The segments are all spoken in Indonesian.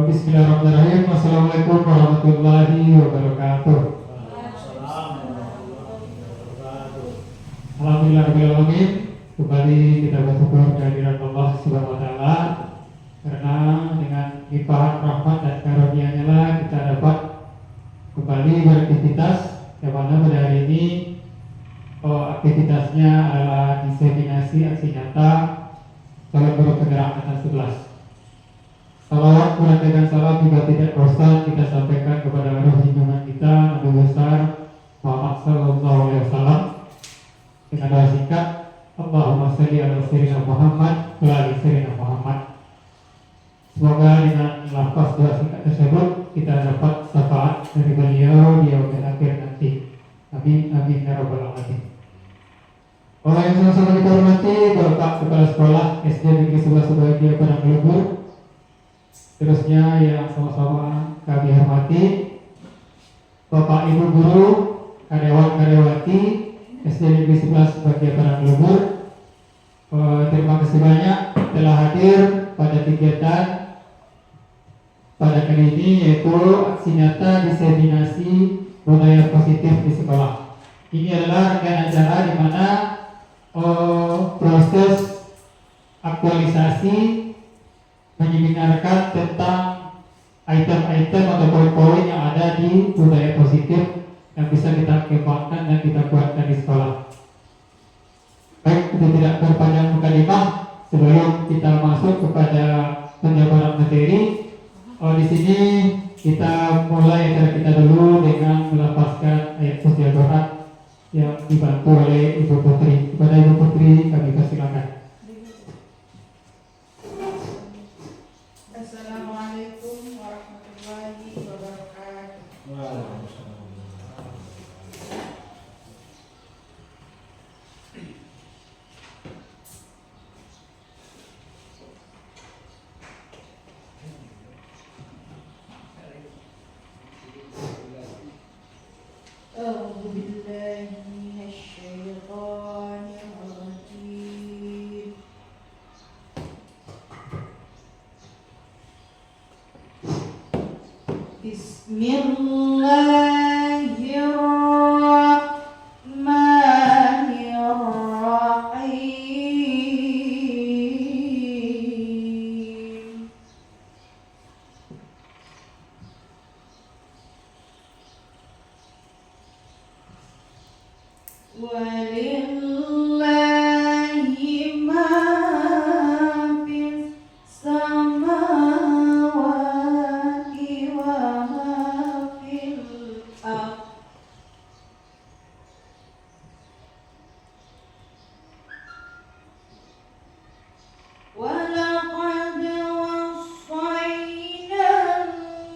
Bismillahirrahmanirrahim. Assalamualaikum warahmatullahi wabarakatuh. Alhamdulillahirrahmanirrahim. Kembali kita bersyukur kehadiran Allah Subhanahu wa Ta'ala, karena dengan limpahan rahmat dan karunia-Nya lah kita dapat kembali beraktivitas, yang mana pada hari ini aktivitasnya adalah diseminasi aksi nyata dalam bergerak atas 11. Salawat dengan salam juga tidak bosan kita sampaikan kepada roh junjungan kita Nabi besar Muhammad Sallallahu Alaihi Wasallam dengan doa singkat, Allahumma sholli ala sayyidina Muhammad wa ala sayyidina Muhammad. Semoga dengan lafaz doa singkat tersebut kita dapat syafaat dari beliau di yaumil akhir nanti. Amin amin ya rabbal alamin. Orang yang sama-sama kita hormati, Bapak Kepala Sekolah SD Negeri 11 Sebahagia Padang Luhur. Terusnya yang sama-sama kami hormati Bapak Ibu Guru, karyawan-karyawati SD Negeri 11 Sebahagia Padang Luhur. Terima kasih banyak telah hadir pada kegiatan pada kali ini, yaitu aksi nyata diseminasi budaya positif di sekolah. Ini adalah rangkaian acara di mana proses aktualisasi menyeminarkan tentang item-item atau poin-poin yang ada di budaya positif yang bisa kita kembangkan dan kita kuatkan di sekolah. Baik, kita tidak berpanjang mukadimah sebelum kita masuk kepada penjabaran materi. Di sini kita mulai acara kita dulu dengan melafazkan ayat suci Al-Quran yang dibantu oleh Ibu Putri. Kepada Ibu Putri kami persilakan. Assalamualaikum warahmatullahi wabarakatuh. A'udzu billahi minasy syaithanir Walillahi ma fis samawati wa ma fil ardh. وَلَقَدْ وَصَّيْنَا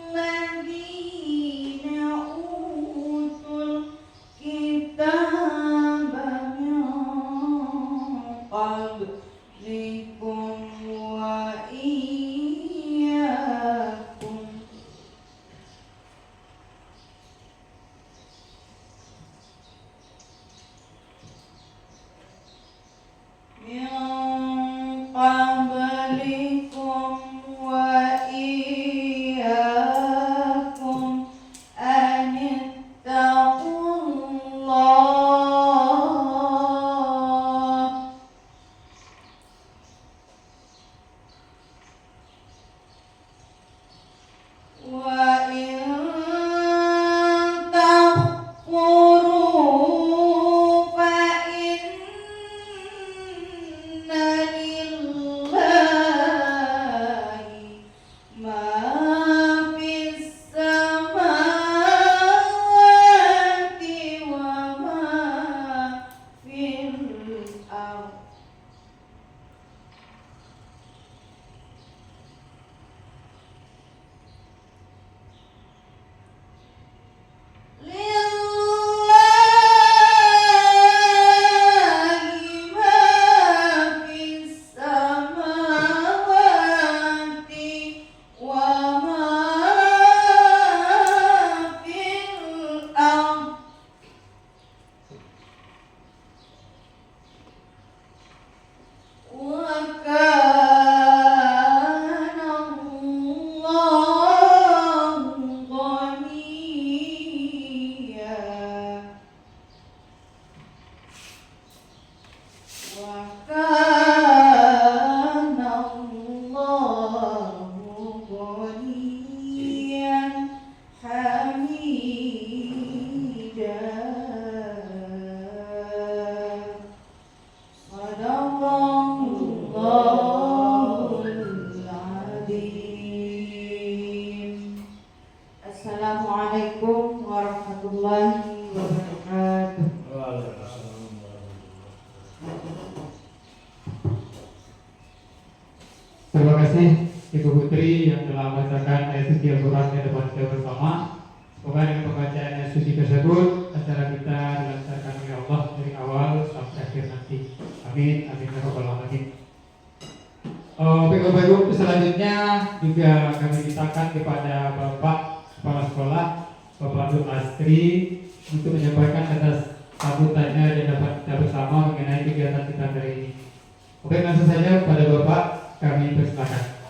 الَّذِينَ أُوتُوا الْكِتَابَ مِنْ قَبْلِكُمْ وَإِيَّاكُمْ أن اتقوا الله وإن تكفروا فإن لله ما في السماوات وما في الأرض لله ما في السماوات وما في الأرض وكان الله غنيا وكان الله غنيا حميدا صدق الله العظيم. Assalamualaikum warahmatullahi wabarakatuh. Terima kasih Ibu Putri yang telah membacakan ayat suci Al-Quran di depan kita bersama. Semoga dengan pembacaan ayat suci tersebut acara kita dilancarkan oleh Allah dari awal sampai akhir nanti. Amin, amin ya rabbal alamin. Bapak Ibu, selanjutnya juga kami mintakan kepada Bapak Kepala Sekolah, Bapak Abdul Asri, untuk menyampaikan atas sambutannya dan dapat kita bersama mengenai kegiatan kita hari ini. Oke, langsung saja pada Bapak kami persilakan.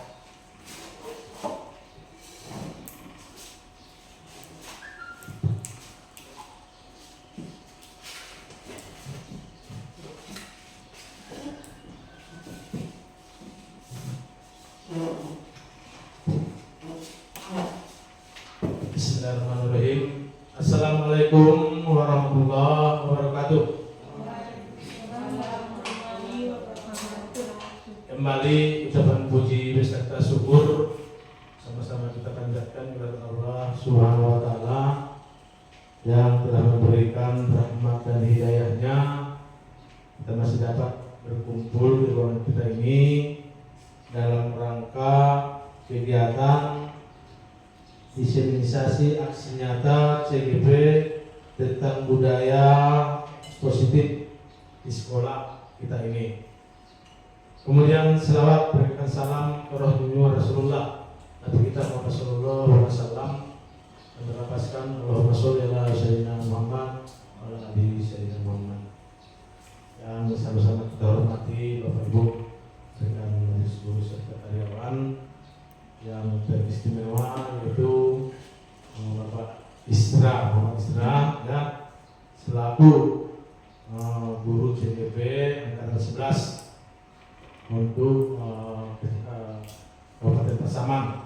Bismillahirrahmanirrahim. Assalamualaikum warahmatullahi wabarakatuh. Kembali ucapan puji beserta syukur sama-sama kita panjatkan kepada Allah Subhanahu wa taala yang telah memberikan rahmat dan hidayahnya. Kita masih dapat berkumpul di ruangan kita ini dalam rangka kegiatan diseminisasi aksi nyata CGP tentang budaya positif di sekolah kita ini. Kemudian selawat berikan salam ke roh dunia Rasulullah Nabi kita Muhammad sallallahu alaihi wasallam dan terlapaskan Allahumma sholli ala sayyidina Muhammad wa ala ali sayyidina Muhammad. Yang sama-sama kita hormati Bapak Ibu dengan seluruh serta karyawan yang teristimewa, yaitu Bapak Isra Muhammad Isra ya, selaku guru CGP angkatan 11 untuk Kabupaten Pasaman.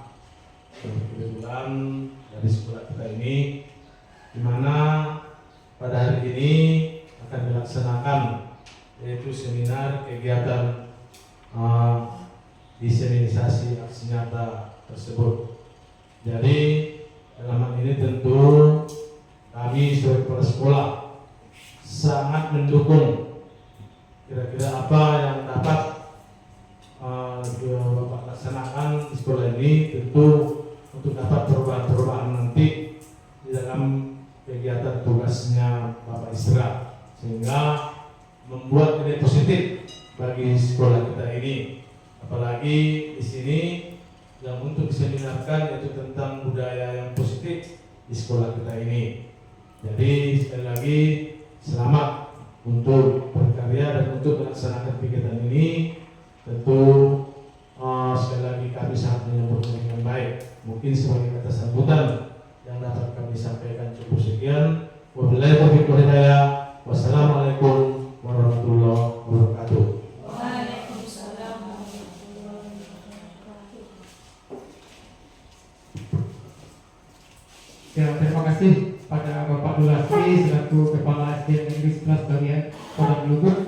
Kebetulan dari sekolah kita ini, di mana pada hari ini akan dilaksanakan, yaitu seminar kegiatan diseminisasi aksi nyata tersebut. Jadi dalam hal ini tentu kami sebagai kepala sekolah sangat mendukung kira-kira apa yang dapat Bapak laksanakan di sekolah ini, tentu untuk dapat perubahan-perubahan nanti di dalam kegiatan tugasnya Bapak Isra, sehingga membuat nilai positif bagi sekolah kita ini. Apalagi di sini yang untuk diseminarkan yaitu tentang budaya yang positif di sekolah kita ini. Jadi sekali lagi selamat untuk berkarya dan untuk melaksanakan kegiatan ini. Tentu sekali lagi kami sangat menyambutnya dengan baik. Mungkin sebagai kata sambutan yang dapat kami sampaikan cukup sekian. Wabillahi taufiq wal hidayah. Wassalamualaikum warahmatullahi wabarakatuh. Waalaikumsalam warahmatullahi wabarakatuh. Ya, terima kasih pada Bapak Dulasri selaku Kepala SD Negeri 11 bagian Kodam Lugut.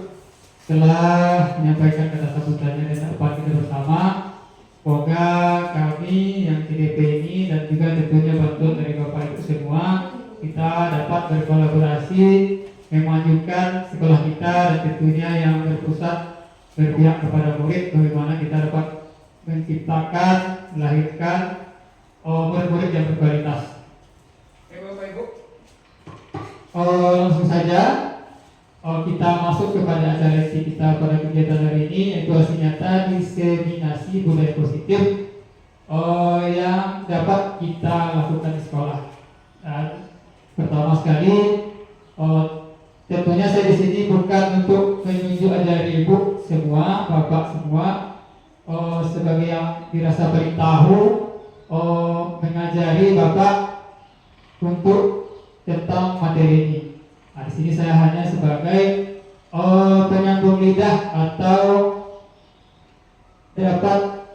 Setelah menyampaikan kata sambutannya dan dapat kita bersama, semoga kami yang CDP ini dan juga tentunya bantuan dari Bapak Ibu semua, kita dapat berkolaborasi memajukan sekolah kita dan tentunya yang berpusat berpihak kepada murid, bagaimana kita dapat menciptakan, melahirkan murid-murid yang berkualitas. Bapak Ibu, langsung saja kita masuk kepada acara isi kita pada kegiatan hari ini, yaitu aksi nyata diseminasi budaya positif yang dapat kita lakukan di sekolah. Dan pertama sekali, tentunya saya di sini bukan untuk menunjuk ajari ibu semua, bapak semua, sebagai yang dirasa paling tahu, mengajari bapak untuk tentang materi ini. Nah, di sini saya hanya sebagai penyambung lidah atau dapat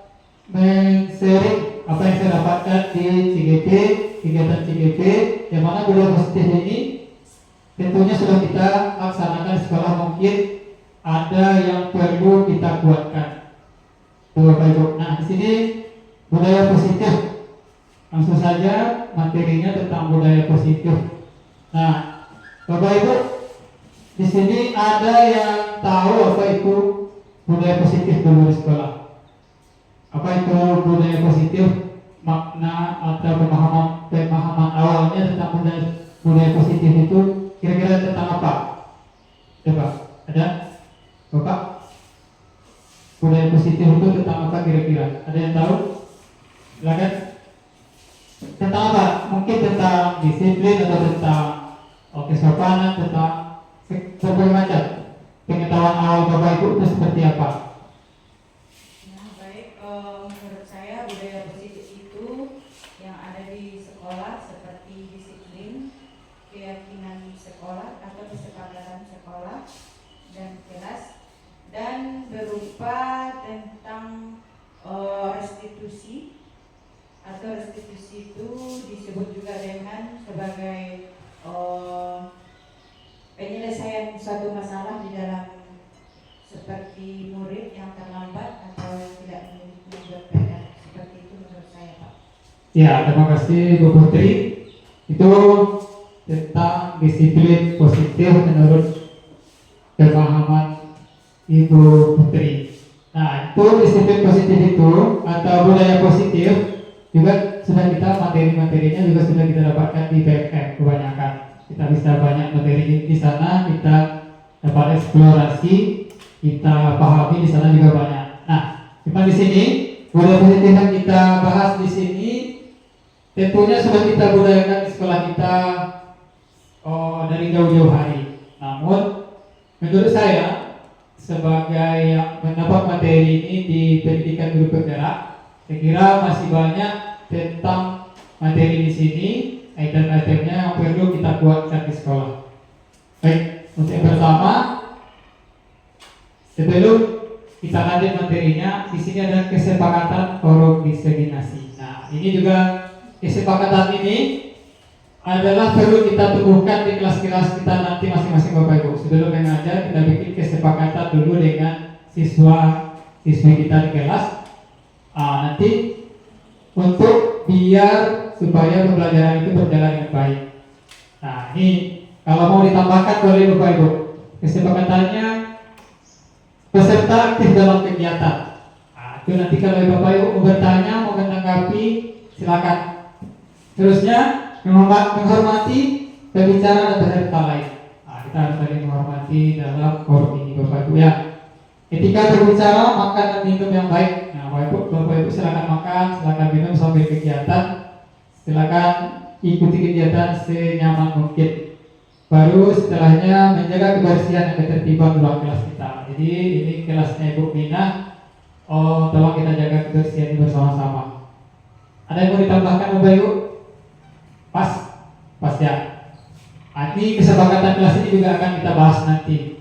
men-sharing apa yang saya dapatkan di CGP, kegiatan CGP, yang mana budaya positif ini tentunya sudah kita laksanakan di sekolah. Mungkin ada yang perlu kita kuatkan. Bapak Ibu. Nah, di sini budaya positif. Langsung saja materinya tentang budaya positif. Nah, Bapak Ibu, di sini ada yang tahu apa itu budaya positif dulu di sekolah? Apa itu budaya positif? Makna atau pemahaman awalnya tentang budaya positif itu kira-kira tentang apa? Coba, ada? Bapak? Budaya positif itu tentang apa kira-kira? Ada yang tahu? Silakan. Tentang apa? Mungkin tentang disiplin atau tentang kesopanan, tentang berbagai macam. Pengetahuan awal Bapak Ibu itu seperti apa? Nah, baik, menurut saya budaya positif itu yang ada di sekolah seperti disiplin, keyakinan sekolah atau kesepakatan sekolah dan kelas, dan berupa tentang restitusi, atau restitusi itu disebut juga dengan sebagai penyelesaian suatu masalah di dalam, seperti murid yang terlambat atau yang tidak memiliki PR. Seperti itu menurut saya, Pak. Ya, terima kasih Bu Putri. Itu tentang disiplin positif menurut pemahaman Ibu Putri. Nah, itu disiplin positif itu atau budaya positif juga sudah kita materi-materinya juga sudah kita dapatkan di PFM kebanyakan. Kita bisa banyak materi di sana, kita dapat eksplorasi, kita pahami di sana juga banyak. Nah, cuma di sini budaya positif yang kita bahas di sini tentunya sudah kita budayakan di sekolah kita dari jauh-jauh hari. Namun menurut saya sebagai yang mendapat materi ini di pendidikan guru penggerak, saya kira masih banyak tentang materi di sini, item-itemnya yang perlu kita kuatkan di sekolah. Baik, untuk yang pertama, sebelum kita lanjut materinya, di sini ada kesepakatan forum diseminasi. Nah, ini juga kesepakatan ini adalah perlu kita temukan di kelas-kelas kita nanti masing-masing Bapak Ibu. sebelum mengajar kita bikin kesepakatan dulu dengan siswi kita di kelas. Nanti untuk biar supaya pembelajaran itu berjalan dengan baik. Nah, ini kalau mau ditambahkan boleh Bapak Ibu. Kesepakatannya peserta aktif dalam kegiatan. Itu nanti kalau Bapak Ibu mau bertanya, mau menanggapi, silakan. Terusnya menghormati pembicara dan peserta lain. Kita harus saling menghormati dalam forum ini Bapak Ibu ya. Ketika berbicara, makan dan minum yang baik. Nah, Bapak Ibu silakan makan, silakan minum sambil kegiatan. Silakan ikuti kegiatan senyaman mungkin. Baru setelahnya menjaga kebersihan dan ketertiban ruang kelas kita. Jadi ini kelasnya Ibu Mina. Tolong kita jaga kebersihan ini bersama-sama. Ada yang mau ditambahkan Bapak Ibu? Pas ya. Ini kesepakatan kelas ini juga akan kita bahas nanti.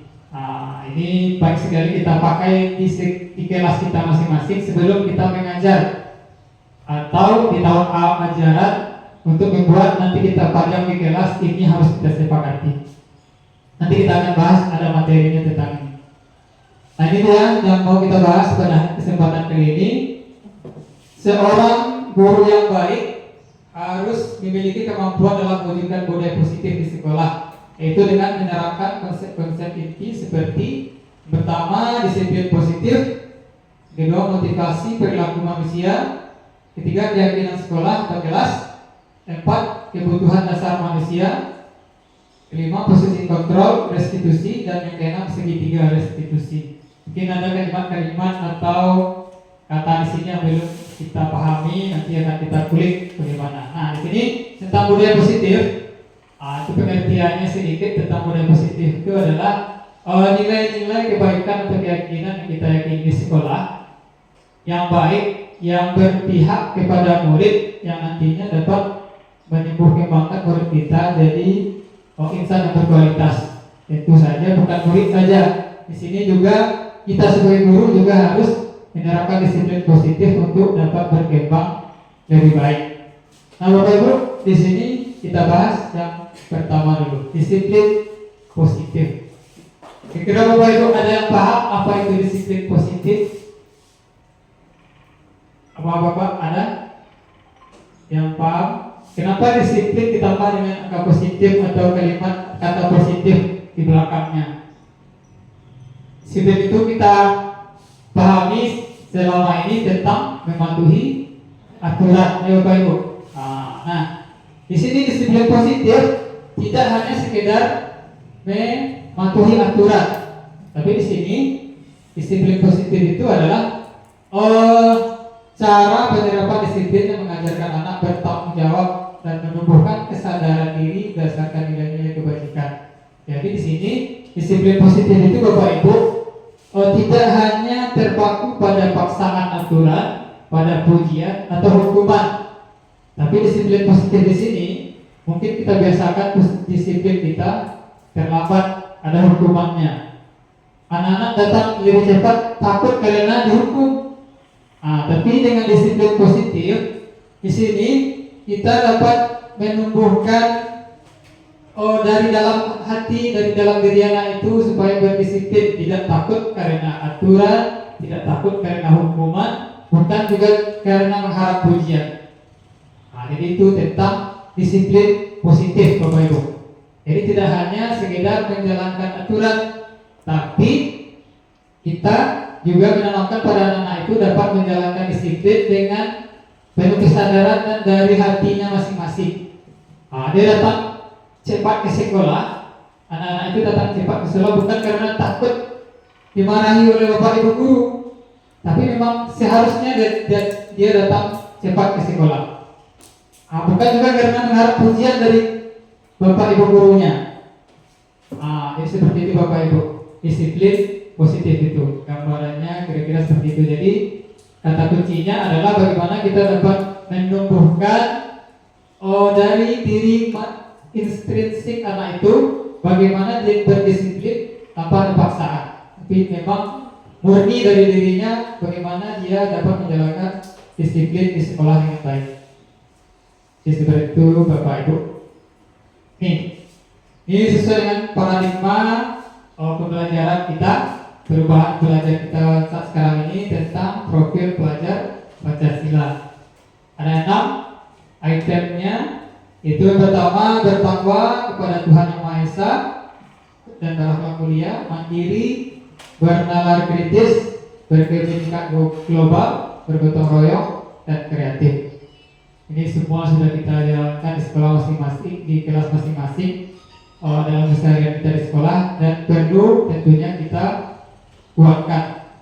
Ini baik sekali kita pakai di kelas kita masing-masing sebelum kita mengajar atau di tahun ajaran untuk membuat nanti kita pajang di kelas ini harus kita sepakati. Nanti kita akan bahas ada materinya tentang ini. Nah ini dia yang mau kita bahas pada kesempatan kali ini. Seorang guru yang baik harus memiliki kemampuan dalam mewujudkan budaya positif di sekolah, yaitu dengan menerapkan konsep-konsep inti seperti pertama disiplin positif, kedua motivasi perilaku manusia, ketiga keyakinan sekolah atau kelas, empat kebutuhan dasar manusia, kelima posisi kontrol restitusi, dan yang keenam segitiga restitusi. Mungkin ada kalimat-kalimat atau kata di sini yang belum kita pahami, nanti akan kita kulik bagaimana. Nah, di sini tentang budaya positif, itu pengertiannya sedikit tentang budaya positif itu adalah nilai-nilai kebaikan atau keyakinan yang kita yakini di sekolah yang baik, yang berpihak kepada murid, yang nantinya dapat menumbuh kembangkan murid kita jadi insan yang berkualitas. Tentu saja bukan murid saja. Di sini juga kita sebagai guru juga harus menerapkan disiplin positif untuk dapat berkembang lebih baik. Nah, Bapak Ibu, di sini kita bahas yang pertama dulu, disiplin positif. Kira-kira Bapak Ibu ada yang paham apa itu disiplin positif? Apa Bapak ada yang paham? Kenapa disiplin ditambah dengan angka positif atau kalimat kata positif di belakangnya? Disiplin itu kita pahami selama ini tentang mematuhi aturan, ya Bapak Ibu. Nah, di sini disiplin positif tidak hanya sekedar mematuhi aturan, tapi di sini disiplin positif itu adalah cara penerapan disiplin yang mengajarkan anak bertanggung jawab dan menumbuhkan kesadaran diri berdasarkan nilai-nilai kebajikan. Jadi di sini disiplin positif itu Bapak Ibu tidak hanya terpaku pada paksaan aturan, pada pujian atau hukuman, tapi disiplin positif di sini mungkin kita biasakan disiplin kita terlambat, ada hukumannya. Anak-anak datang lebih cepat takut karena dihukum. Tapi dengan disiplin positif di sini kita dapat menumbuhkan dari dalam hati, dari dalam diri anak itu supaya berdisiplin, tidak takut karena aturan, tidak takut karena hukuman, bukan juga karena mengharap pujian. Jadi itu tentang disiplin positif Bapak Ibu. Jadi tidak hanya sekedar menjalankan aturan, tapi kita juga menanamkan pada anak-anak itu dapat menjalankan disiplin dengan penuh kesadaran dan dari hatinya masing-masing. Dia datang cepat ke sekolah, anak-anak itu datang cepat ke sekolah bukan karena takut dimarahi oleh bapak ibu guru, tapi memang seharusnya dia datang cepat ke sekolah. Bukan juga karena mengharap pujian dari bapak ibu gurunya. Jadi seperti itu Bapak Ibu, disiplin positif itu gambarannya kira-kira seperti itu. Jadi kata kuncinya adalah bagaimana kita dapat menumbuhkan dari diri intrinsik anak itu, bagaimana dia berdisiplin tanpa ada paksaan, tapi memang murni dari dirinya, bagaimana dia dapat menjalankan disiplin di sekolah yang baik. Jadi seperti itu Bapak Ibu. Ini sesuai dengan paradigma pembelajaran kita, perubahan belajar kita saat sekarang ini tentang profil pelajar Pancasila. Ada 6 itemnya. Itu yang pertama, bertakwa kepada Tuhan Yang Maha Esa dan berakhlak mulia, mandiri, bernalar kritis, berkebinekaan global, bergotong royong, dan kreatif. Ini semua sudah kita jalankan di sekolah masing-masing, di kelas masing-masing, dalam keseharian kita di sekolah, dan perlu tentunya kita kuatkan.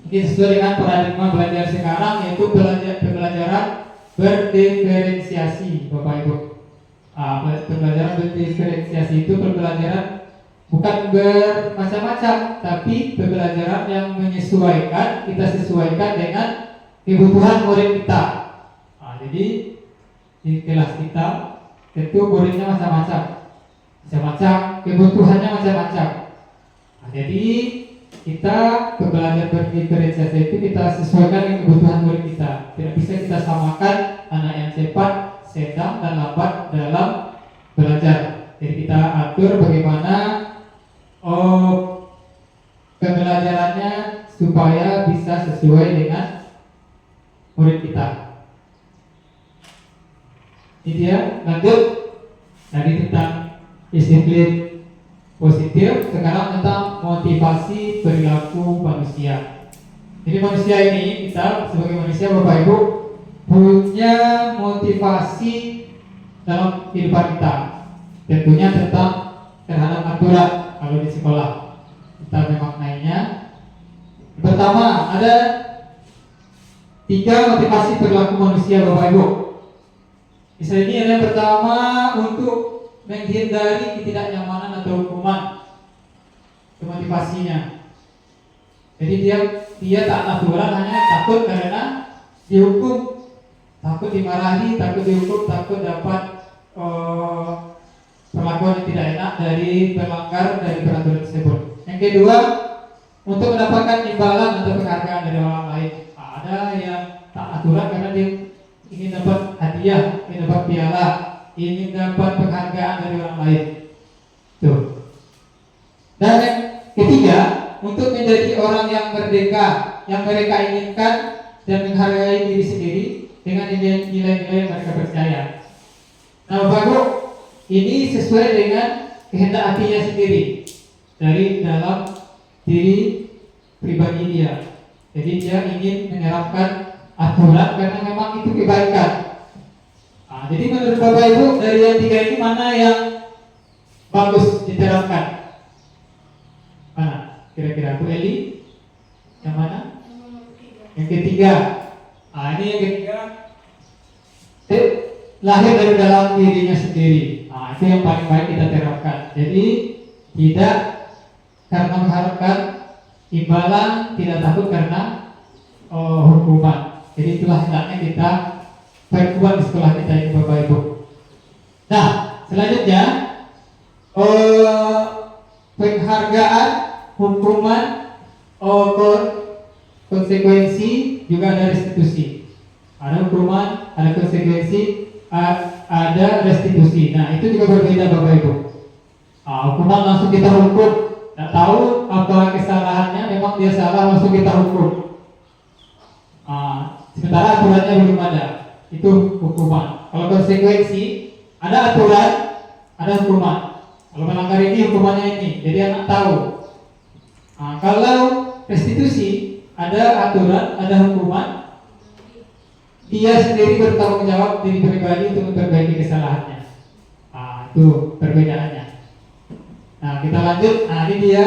Ini sesuai dengan paradigma belajar sekarang, yaitu pembelajaran berdiferensiasi, Bapak Ibu. Pembelajaran berdiferensiasi itu pembelajaran bukan bermacam-macam, tapi pembelajaran yang menyesuaikan, kita sesuaikan dengan kebutuhan murid kita. Jadi di kelas kita tentu muridnya macam-macam, kebutuhannya macam-macam. Jadi kita pembelajaran berdiferensiasi itu kita sesuaikan dengan kebutuhan murid kita. Tidak bisa kita samakan anak yang cepat, sedang, dan lambat dalam belajar. Jadi kita atur bagaimana pembelajarannya supaya bisa sesuai dengan murid kita. Ini dia, lanjut tadi tentang disiplin positif, sekarang tentang motivasi perilaku manusia. Jadi manusia ini, kita sebagai manusia, Bapak Ibu, punya motivasi dalam kehidupan kita. Tentunya tentang terhadap aturan. Kalau di sekolah kita memaknainya. Pertama, ada 3 motivasi perilaku manusia, Bapak Ibu. Misalnya ini ada yang pertama, untuk menghindari ketidaknyamanan atau hukuman. Itu motivasinya. Jadi dia tak aturan, hanya takut karena dihukum, takut dimarahi, takut dihukum, takut dapat perlakuan yang tidak enak dari pelanggar dari peraturan tersebut. Yang kedua, untuk mendapatkan imbalan atau penghargaan dari orang lain. Ada yang tak aturan karena dia ingin dapat hadiah, ingin dapat piala, ingin dapat penghargaan dari orang lain. Tuh. Dan yang ketiga, untuk menjadi orang yang merdeka, yang mereka inginkan dan menghargai diri sendiri dengan nilai-nilai yang mereka percaya. Nah, Bapak Ibu, ini sesuai dengan kehendak hatinya sendiri dari dalam diri pribadi dia. Jadi dia ingin menerapkan aturan karena memang itu kebaikan. Jadi menurut Bapak Ibu, dari yang 3 ini mana yang bagus diterapkan? Mana? Kira-kira Bu Eli? Yang mana? Yang ketiga. Ini yang ketiga, lahir dari dalam dirinya sendiri. Itu yang paling baik kita terapkan. Jadi tidak karena mengharapkan imbalan, tidak takut karena hukuman. Jadi itulah hendaknya kita perkuat di sekolah kita ini, Bapak Ibu. Nah, selanjutnya penghargaan, hukuman, konsekuensi, juga ada restitusi. Ada hukuman, ada konsekuensi, ada restitusi. Nah, itu juga berbeda, Bapak Ibu. Hukuman langsung kita hukum, tidak tahu apa kesalahannya, memang dia salah, langsung kita hukum. Sementara aturannya belum ada, itu hukuman. Kalau konsekuensi, ada aturan, ada hukuman. Kalau melanggar ini, hukumannya ini, jadi anak tahu. Kalau restitusi, ada aturan, ada hukuman, dia sendiri bertanggung jawab diri pribadi untuk memperbaiki kesalahannya. Itu perbedaannya. Nah, kita lanjut. Ini dia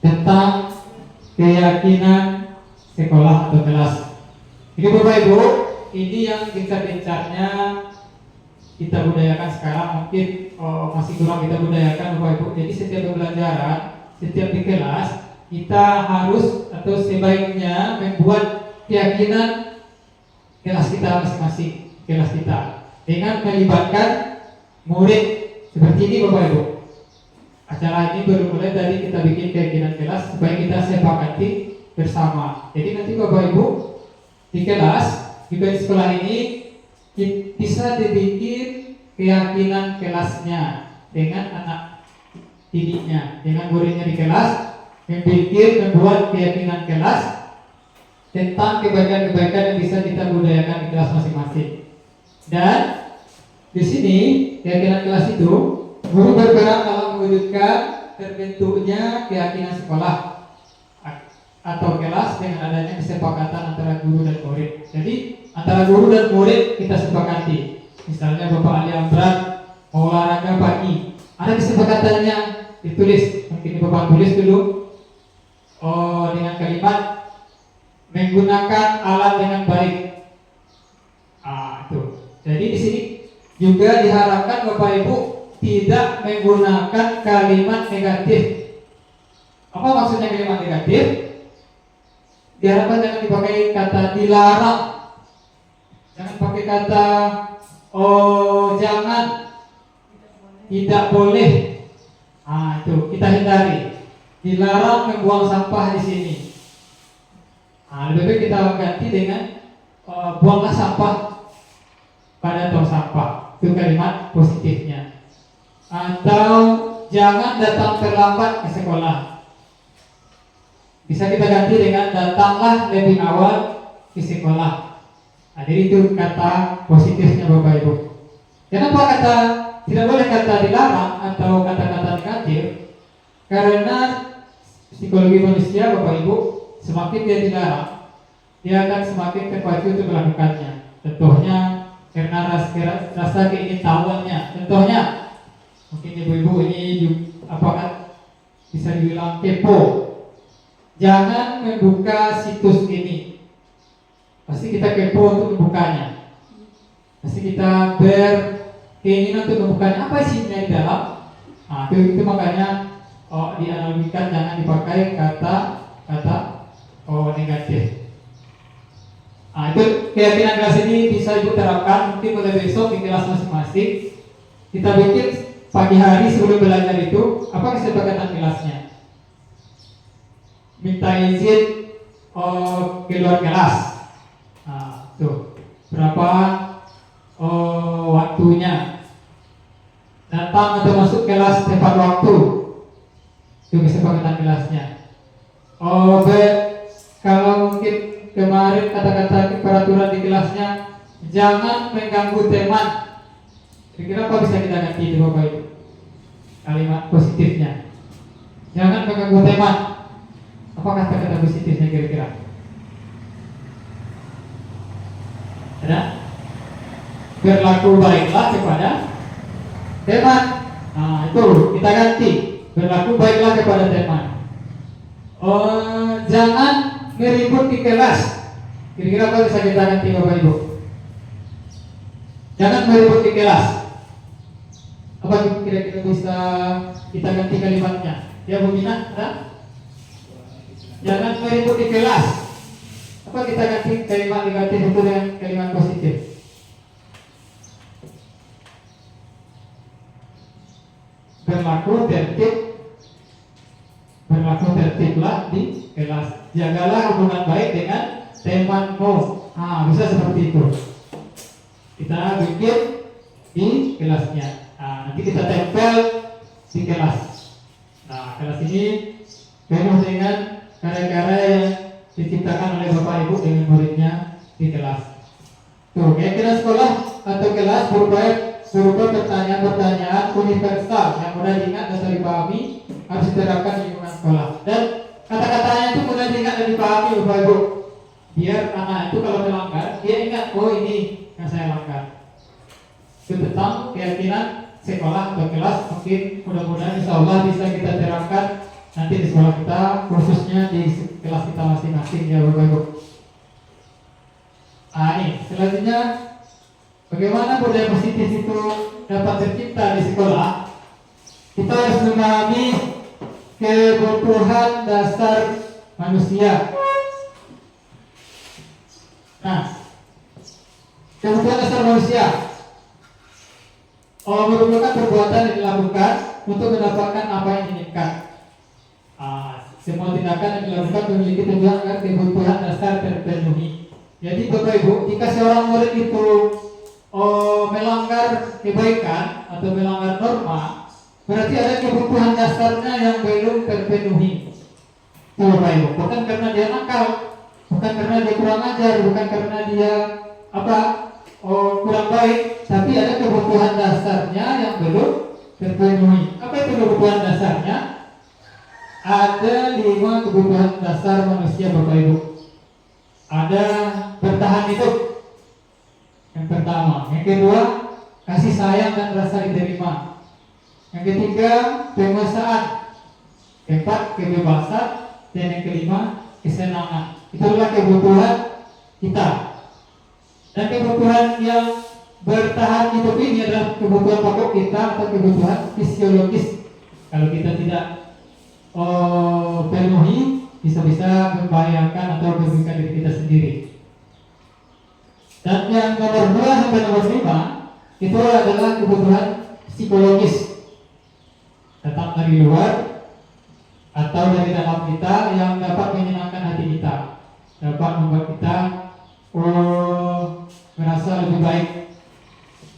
tentang keyakinan sekolah atau kelas. Jadi Bapak Ibu, ini yang gencar-gencarnya kita budayakan sekarang, mungkin masih kurang kita budayakan, Bapak Ibu. Jadi setiap pembelajaran, setiap di kelas, kita harus atau sebaiknya membuat keyakinan kelas kita masing-masing, kelas kita, dengan melibatkan murid seperti ini, Bapak Ibu. Acara ini baru mulai, tadi kita bikin keyakinan kelas supaya kita sepakati bersama. Jadi nanti Bapak Ibu di kelas, juga di sekolah ini bisa dibikin keyakinan kelasnya dengan anak didiknya dengan muridnya di kelas, membuat keyakinan kelas tentang kebaikan-kebaikan yang bisa kita budayakan di kelas masing-masing. Dan di sini keyakinan kelas itu guru berperan dalam mewujudkan terbentuknya keyakinan sekolah atau kelas dengan adanya kesepakatan antara guru dan murid. Jadi antara guru dan murid kita sepakati. Misalnya Bapak Ali Amran mau olahraga pagi, ada kesepakatannya ditulis. Mungkin Bapak tulis dulu dengan kalimat menggunakan alat dengan baik. Itu. Jadi di sini juga diharapkan Bapak Ibu tidak menggunakan kalimat negatif. Apa maksudnya kalimat negatif? Diharapkan jangan dipakai kata dilarang, jangan pakai kata jangan, tidak boleh. Itu kita hindari. Dilarang membuang sampah di sini. Lebih baik kita ganti dengan buanglah sampah pada tong sampah. Itu kalimat positifnya. Atau jangan datang terlambat ke sekolah. Bisa kita ganti dengan datanglah lebih awal ke sekolah. Jadi itu kata positifnya Bapak Ibu. Kenapa tidak boleh kata dilarang atau kata-kata negatif? Karena psikologi manusia Bapak Ibu, semakin dia dilarang, dia akan semakin terpacu untuk melakukannya. Contohnya karena rasa keingintahuannya. Contohnya mungkin ibu-ibu ini apakah bisa dibilang kepo. Jangan membuka situs ini. Pasti kita kepo untuk membukanya. Pasti kita berkeinginan untuk membukanya. Apa isinya di dalam? Itu makanya dianalogikan jangan dipakai kata negatif. Itu keyakinan kelas ini bisa Ibu terapkan. Mungkin mulai besok di kelas masing-masing kita bikin pagi hari sebelum belajar itu apa kesepakatan kelasnya. Minta izin keluar kelas. Tuh berapa waktunya, datang atau masuk kelas tepat waktu. Itu kesepakatan kelasnya. Kalau mungkin kemarin kata-kata peraturan di kelasnya jangan mengganggu teman. Kira-kira apa bisa kita ganti itu Bapak Ibu? Kalimat positifnya. Jangan mengganggu teman. Apa kata-kata positifnya kira-kira? Ada? Berlaku baiklah kepada teman. Itu kita ganti. Berlaku baiklah kepada teman. Jangan meribut di kelas. Kira-kira apa bisa kita ganti Bapak Ibu? Jangan meribut di kelas. Apa kira-kira bisa kita ganti kalimatnya? Ya Bu Mina, ada? Jangan meribut di kelas. Apa kita ganti kalimat negatif itu dengan kalimat positif? Berlaku tertiblah di kelas. Jagalah hubungan baik dengan temanmu. Bisa seperti itu. Kita bikin di kelasnya. Nanti kita tempel di kelas. Kelas ini penuh dengan karya-karya yang diciptakan oleh Bapak Ibu dengan muridnya di kelas. Keyakinan sekolah atau kelas berupa pertanyaan-pertanyaan universal yang mudah diingat dan dipahami, harus diterapkan di lingkungan sekolah. Dan kata-katanya itu mudah diingat dan dipahami Bapak Ibu. Biar anak itu kalau melanggar, dia ingat, ini yang saya langgar. Itu tentang keyakinan sekolah atau kelas. Mungkin mudah-mudahan insya Allah bisa kita terapkan nanti di sekolah kita, khususnya di kelas kita masing-masing ya Bapak Ibu. Ini selanjutnya, bagaimana budaya positif itu dapat tercipta di sekolah? Kita harus memahami kebutuhan dasar manusia. Kebutuhan dasar manusia merupakan perbuatan yang dilakukan untuk mendapatkan apa yang diinginkan. Semua tindakan yang dilakukan memiliki tujuan agar kebutuhan dasar terpenuhi. Jadi Bapak Ibu, jika seorang murid itu melanggar kebaikan atau melanggar norma, Berarti ada kebutuhan dasarnya yang belum terpenuhi. Itu Bapak Ibu, bukan karena dia nakal, bukan karena dia kurang ajar, bukan karena dia kurang baik, tapi ada kebutuhan dasarnya yang belum terpenuhi. Apa itu kebutuhan dasarnya? Ada 5 kebutuhan dasar manusia Bapak Ibu. Ada bertahan hidup, yang pertama. Yang kedua, kasih sayang dan rasa diterima. Yang ketiga, penguasaan. Keempat, kebebasan. Dan yang kelima, kesenangan. Itulah kebutuhan kita. Dan kebutuhan yang bertahan hidup ini adalah kebutuhan pokok kita atau kebutuhan fisiologis. Kalau kita tidak penuhi, bisa-bisa membahayakan atau merugikan diri kita sendiri. Dan yang nomor 2 sampai nomor 5 itu adalah kebutuhan psikologis, datang dari luar atau dari dalam kita, yang dapat menyenangkan hati kita, dapat membuat kita merasa lebih baik.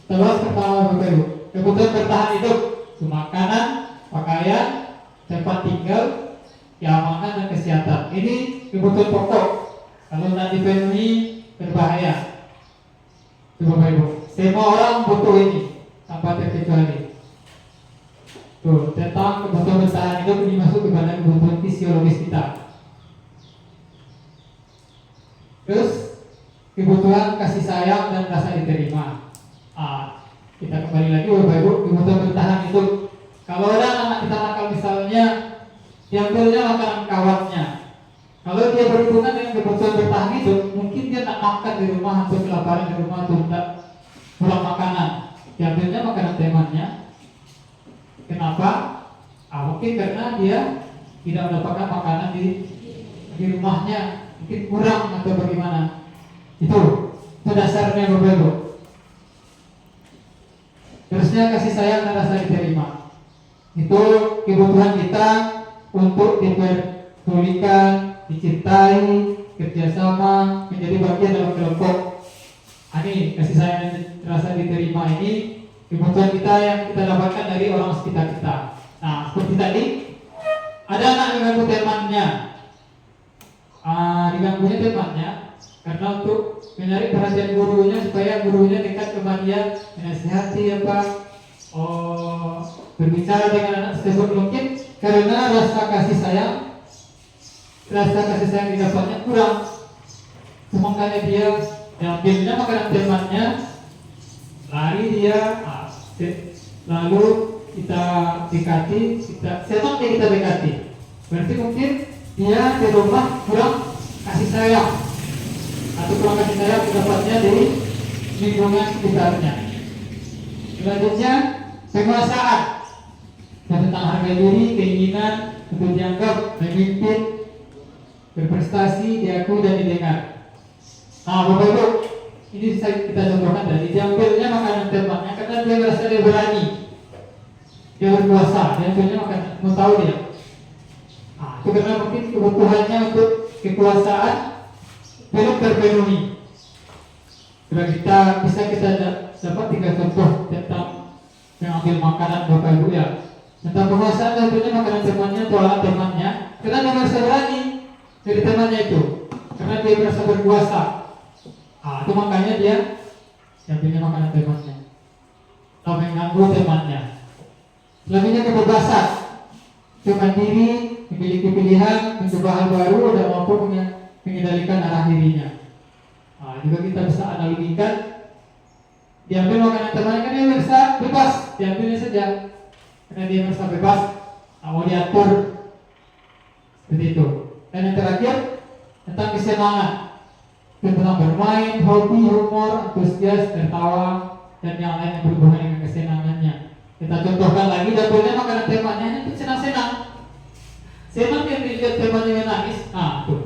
Terus pertama Bapak Ibu, kebutuhan bertahan hidup, makanan, pakaian, tempat tinggal, keamanan dan kesehatan. Ini kebutuhan pokok. Kalau tidak dipenuhi berbahaya. Bapak Ibu, semua orang butuh ini tanpa terkecuali. Tuh, tentang kebutuhan bertahan hidup ini masuk kepada kebutuhan fisiologis kita. Terus kebutuhan kasih sayang dan rasa diterima. Kita kembali lagi Bapak Ibu, kebutuhan bertahan hidup. Kalau ada anak kita nakal misalnya, diambilnya makanan kawannya. Kalau dia berhubungan dengan kebutuhan bertahan hidup, mungkin dia tak makan di rumah atau kelaparan di rumah atau tidak kurang makanan. Diambilnya makanan temannya. Kenapa? Mungkin karena dia tidak mendapatkan makanan di rumahnya, mungkin kurang atau bagaimana. Itu dasarnya Bapak Ibu. Terusnya kasih sayang dan rasa diterima. Itu kebutuhan kita untuk diperdulikan, dicintai, kerjasama, menjadi bagian dalam kelompok. Ini kasih sayang dan rasa diterima ini kebutuhan kita yang kita dapatkan dari orang sekitar kita. Nah, seperti tadi, ada anak mengganggu temannya. Diganggunya temannya karena untuk menarik perhatian gurunya supaya gurunya dekat kepada dia, menasihati berbicara dengan anak tersebut. Mungkin karena rasa kasih sayang didapatnya kurang, makanya dia ambilnya makanan temannya, lari dia, lalu kita dekati, kita dekati. Berarti mungkin dia di rumah kurang kasih sayang, atau kurang kasih sayang didapatnya dari lingkungan sekitarnya. Selanjutnya penguasaan, tentang harga diri, keinginan untuk dianggap memimpin, berprestasi, diakui dan didengar. Bapak Ibu, ini kita contohkan tadi, diambilnya makanan temannya karena dia merasa dia berani, dia berkuasa, diambilnya makanan, mau tahu dia. Itu karena mungkin kebutuhannya untuk kekuasaan belum terpenuhi. Bila bisa kita dapat 3 contoh tentang mengambil makanan Bapak Ibu ya. Tentang penguasaan, tentunya makanan temannya atau alat temannya, karena dia merasa berani dari temannya itu, karena dia merasa berkuasa. Itu makanya dia ambilnya makanan temannya atau mengganggu temannya. Selanjutnya kebebasan, dengan diri, memiliki pilihan, mencoba hal baru dan mampu mengendalikan arah dirinya. Juga kita bisa analogikan, diambil makanan temannya kan dia merasa bebas, diambilnya saja karena dia merasa bebas, mau diatur seperti itu. Dan yang terakhir tentang kesenangan, tentang bermain, hobi, humor, antusias, tertawa, dan yang lain yang berhubungan dengan kesenangannya. Kita contohkan lagi, dapurnya makanan temannya itu senang-senang. Senang yang dilihat temannya menangis, tuh.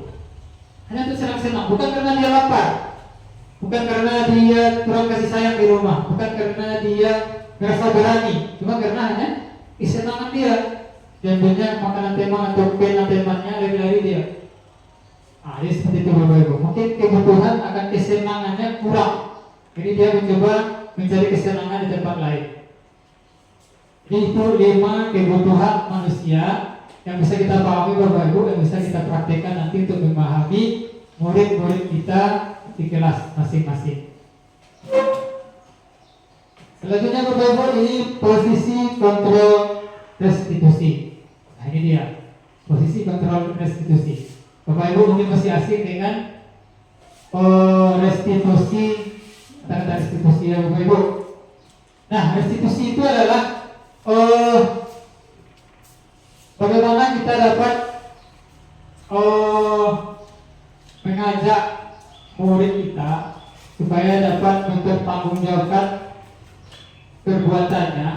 Hanya untuk senang-senang, bukan karena dia lapar, bukan karena dia kurang kasih sayang di rumah, bukan karena dia merasa berani, cuma karena hanya kesenangan dia. Diambilnya makanan teman atau pena temannya, lari-lari dia. Jadi seperti itu Bapak Ibu. Mungkin kebutuhan akan kesenangannya kurang, jadi dia mencoba mencari kesenangan di tempat lain. Itu 5 kebutuhan manusia yang bisa kita pahami Bapak Ibu, yang bisa kita praktekkan nanti untuk memahami murid-murid kita di kelas masing-masing. Selanjutnya Bapak Ibu, ini posisi kontrol restitusi. Nah ini dia, posisi kontrol restitusi. Bapak Ibu mungkin masih asing dengan restitusi, kata-kata restitusi ya Bapak Ibu. Nah restitusi itu adalah bagaimana kita dapat mengajak murid kita supaya dapat mempertanggungjawabkan perbuatannya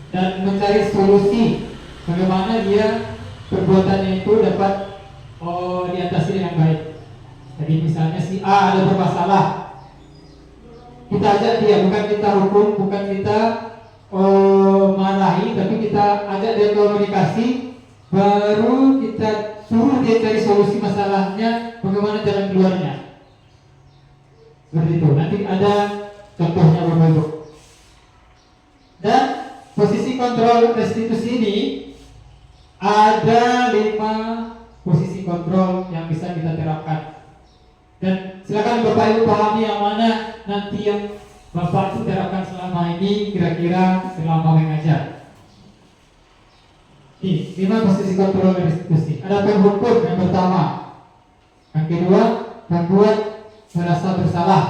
dan mencari solusi bagaimana dia perbuatannya itu dapat diatasi dengan baik. Jadi misalnya si A ada bermasalah, kita ajak dia, bukan kita hukum, bukan kita marahi, tapi kita ajak dia komunikasi, baru kita suruh dia cari solusi masalahnya, bagaimana jalan keluarnya. Seperti itu. Nanti ada contohnya Bapak Ibu. Dan posisi kontrol restitusi ini ada 5 posisi kontrol yang bisa kita terapkan. Dan silakan Bapak Ibu pahami yang mana nanti yang Bapak itu terapkan selama ini, kira-kira selama mengajar. Ini 5 posisi kontrol restitusi. Ada penghukum yang pertama, yang kedua membuat merasa bersalah,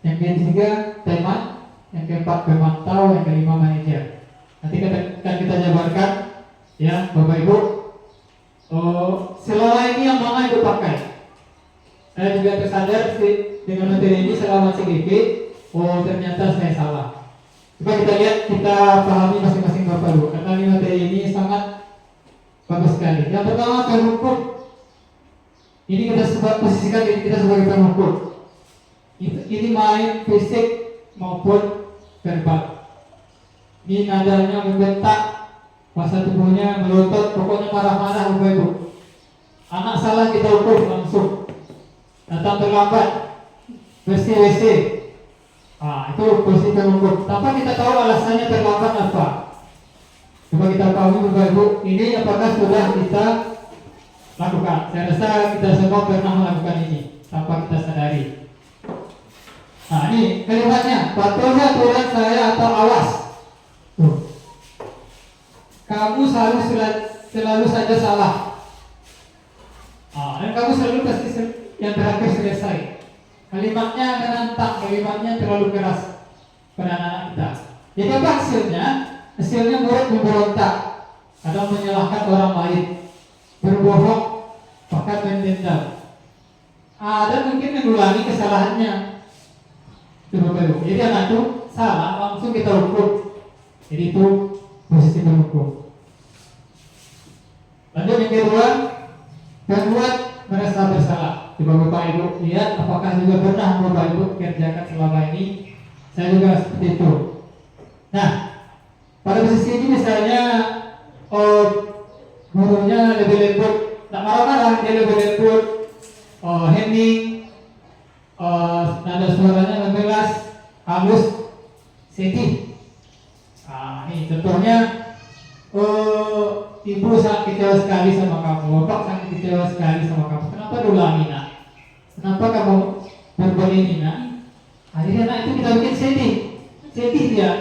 yang ketiga teman, yang keempat pemantau, yang kelima manajer. Nanti akan kita jabarkan ya Bapak Ibu. Selama ini yang mana Ibu pakai? Saya juga tersadar dengan materi ini selama CGP. Ternyata saya salah. Coba kita lihat, kita pahami masing-masing Bapak Ibu, karena ini materi ini sangat bagus sekali. Yang pertama penghukum. Ini kita posisikan diri kita sebagai penghukum. Ini main fisik maupun verbal. Ini nadanya membentak, bahasa tubuhnya melotot, pokoknya marah-marah Bapak Ibu. Anak salah kita hukum langsung. Datang terlambat, bersih WC. Itu posisi penghukum. Tanpa kita tahu alasannya terlambat apa. Coba kita tahu Bapak Ibu, ini apakah sudah kita lakukan? Saya rasa kita semua pernah melakukan ini tanpa kita sadari. Nah ini kalimatnya, patuhi aturan saya atau awas. Kamu selalu saja salah. Dan kamu selalu pasti yang terakhir selesai. Kalimatnya menantang, kalimatnya terlalu keras pada anak-anak kita. Jadi apa hasilnya? Hasilnya murid memberontak, kadang menyalahkan orang lain, berbohong, bahkan mendendam. Dan mungkin mengulangi kesalahannya. Jadi anak itu salah, langsung kita hukum. Jadi itu posisi penghukum. Lanjut yang kedua, membuat merasa bersalah. Coba Bapak Ibu lihat apakah juga pernah Bapak Ibu kerjakan selama ini. Saya juga seperti itu. Nah, pada posisi ini misalnya gurunya lebih lembut, tak marah-marah, dia lebih lembut, hening, nada suaranya membelas, halus, sedih. Ini contohnya, ibu sangat kecewa sekali sama kamu, bapak sangat kecewa sekali sama kamu. Kenapa diulangi nak? Kenapa kamu berbuat ini nak? Akhirnya anak itu kita bikin sedih dia.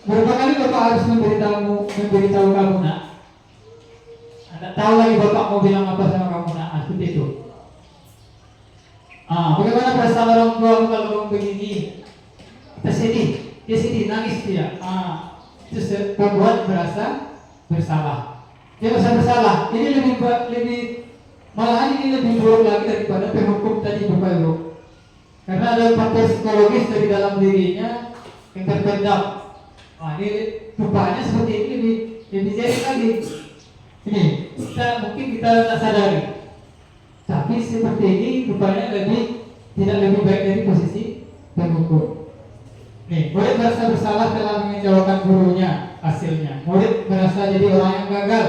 Berapa kali bapak harus memberitahu kamu nak? Tidak tahu lagi bapak mau bilang apa sama kamu nak? Seperti itu. Bagaimana perasaan orang tua kalau kamu begini? Kita sedih, dia sedih, nangis dia. Itu membuat merasa bersalah. Dia merasa bersalah. Ini malahan ini lebih buruk lagi daripada penghukum tadi Bapak Ibu. Karena ada faktor psikologis dari dalam dirinya yang terpendam. Ini rupanya seperti ini lebih jadi lagi. Ini mungkin kita tak sadari. Tapi seperti ini rupanya tidak lebih baik dari posisi penghukum. Murid merasa bersalah telah mengecewakan gurunya, hasilnya murid merasa jadi orang yang gagal,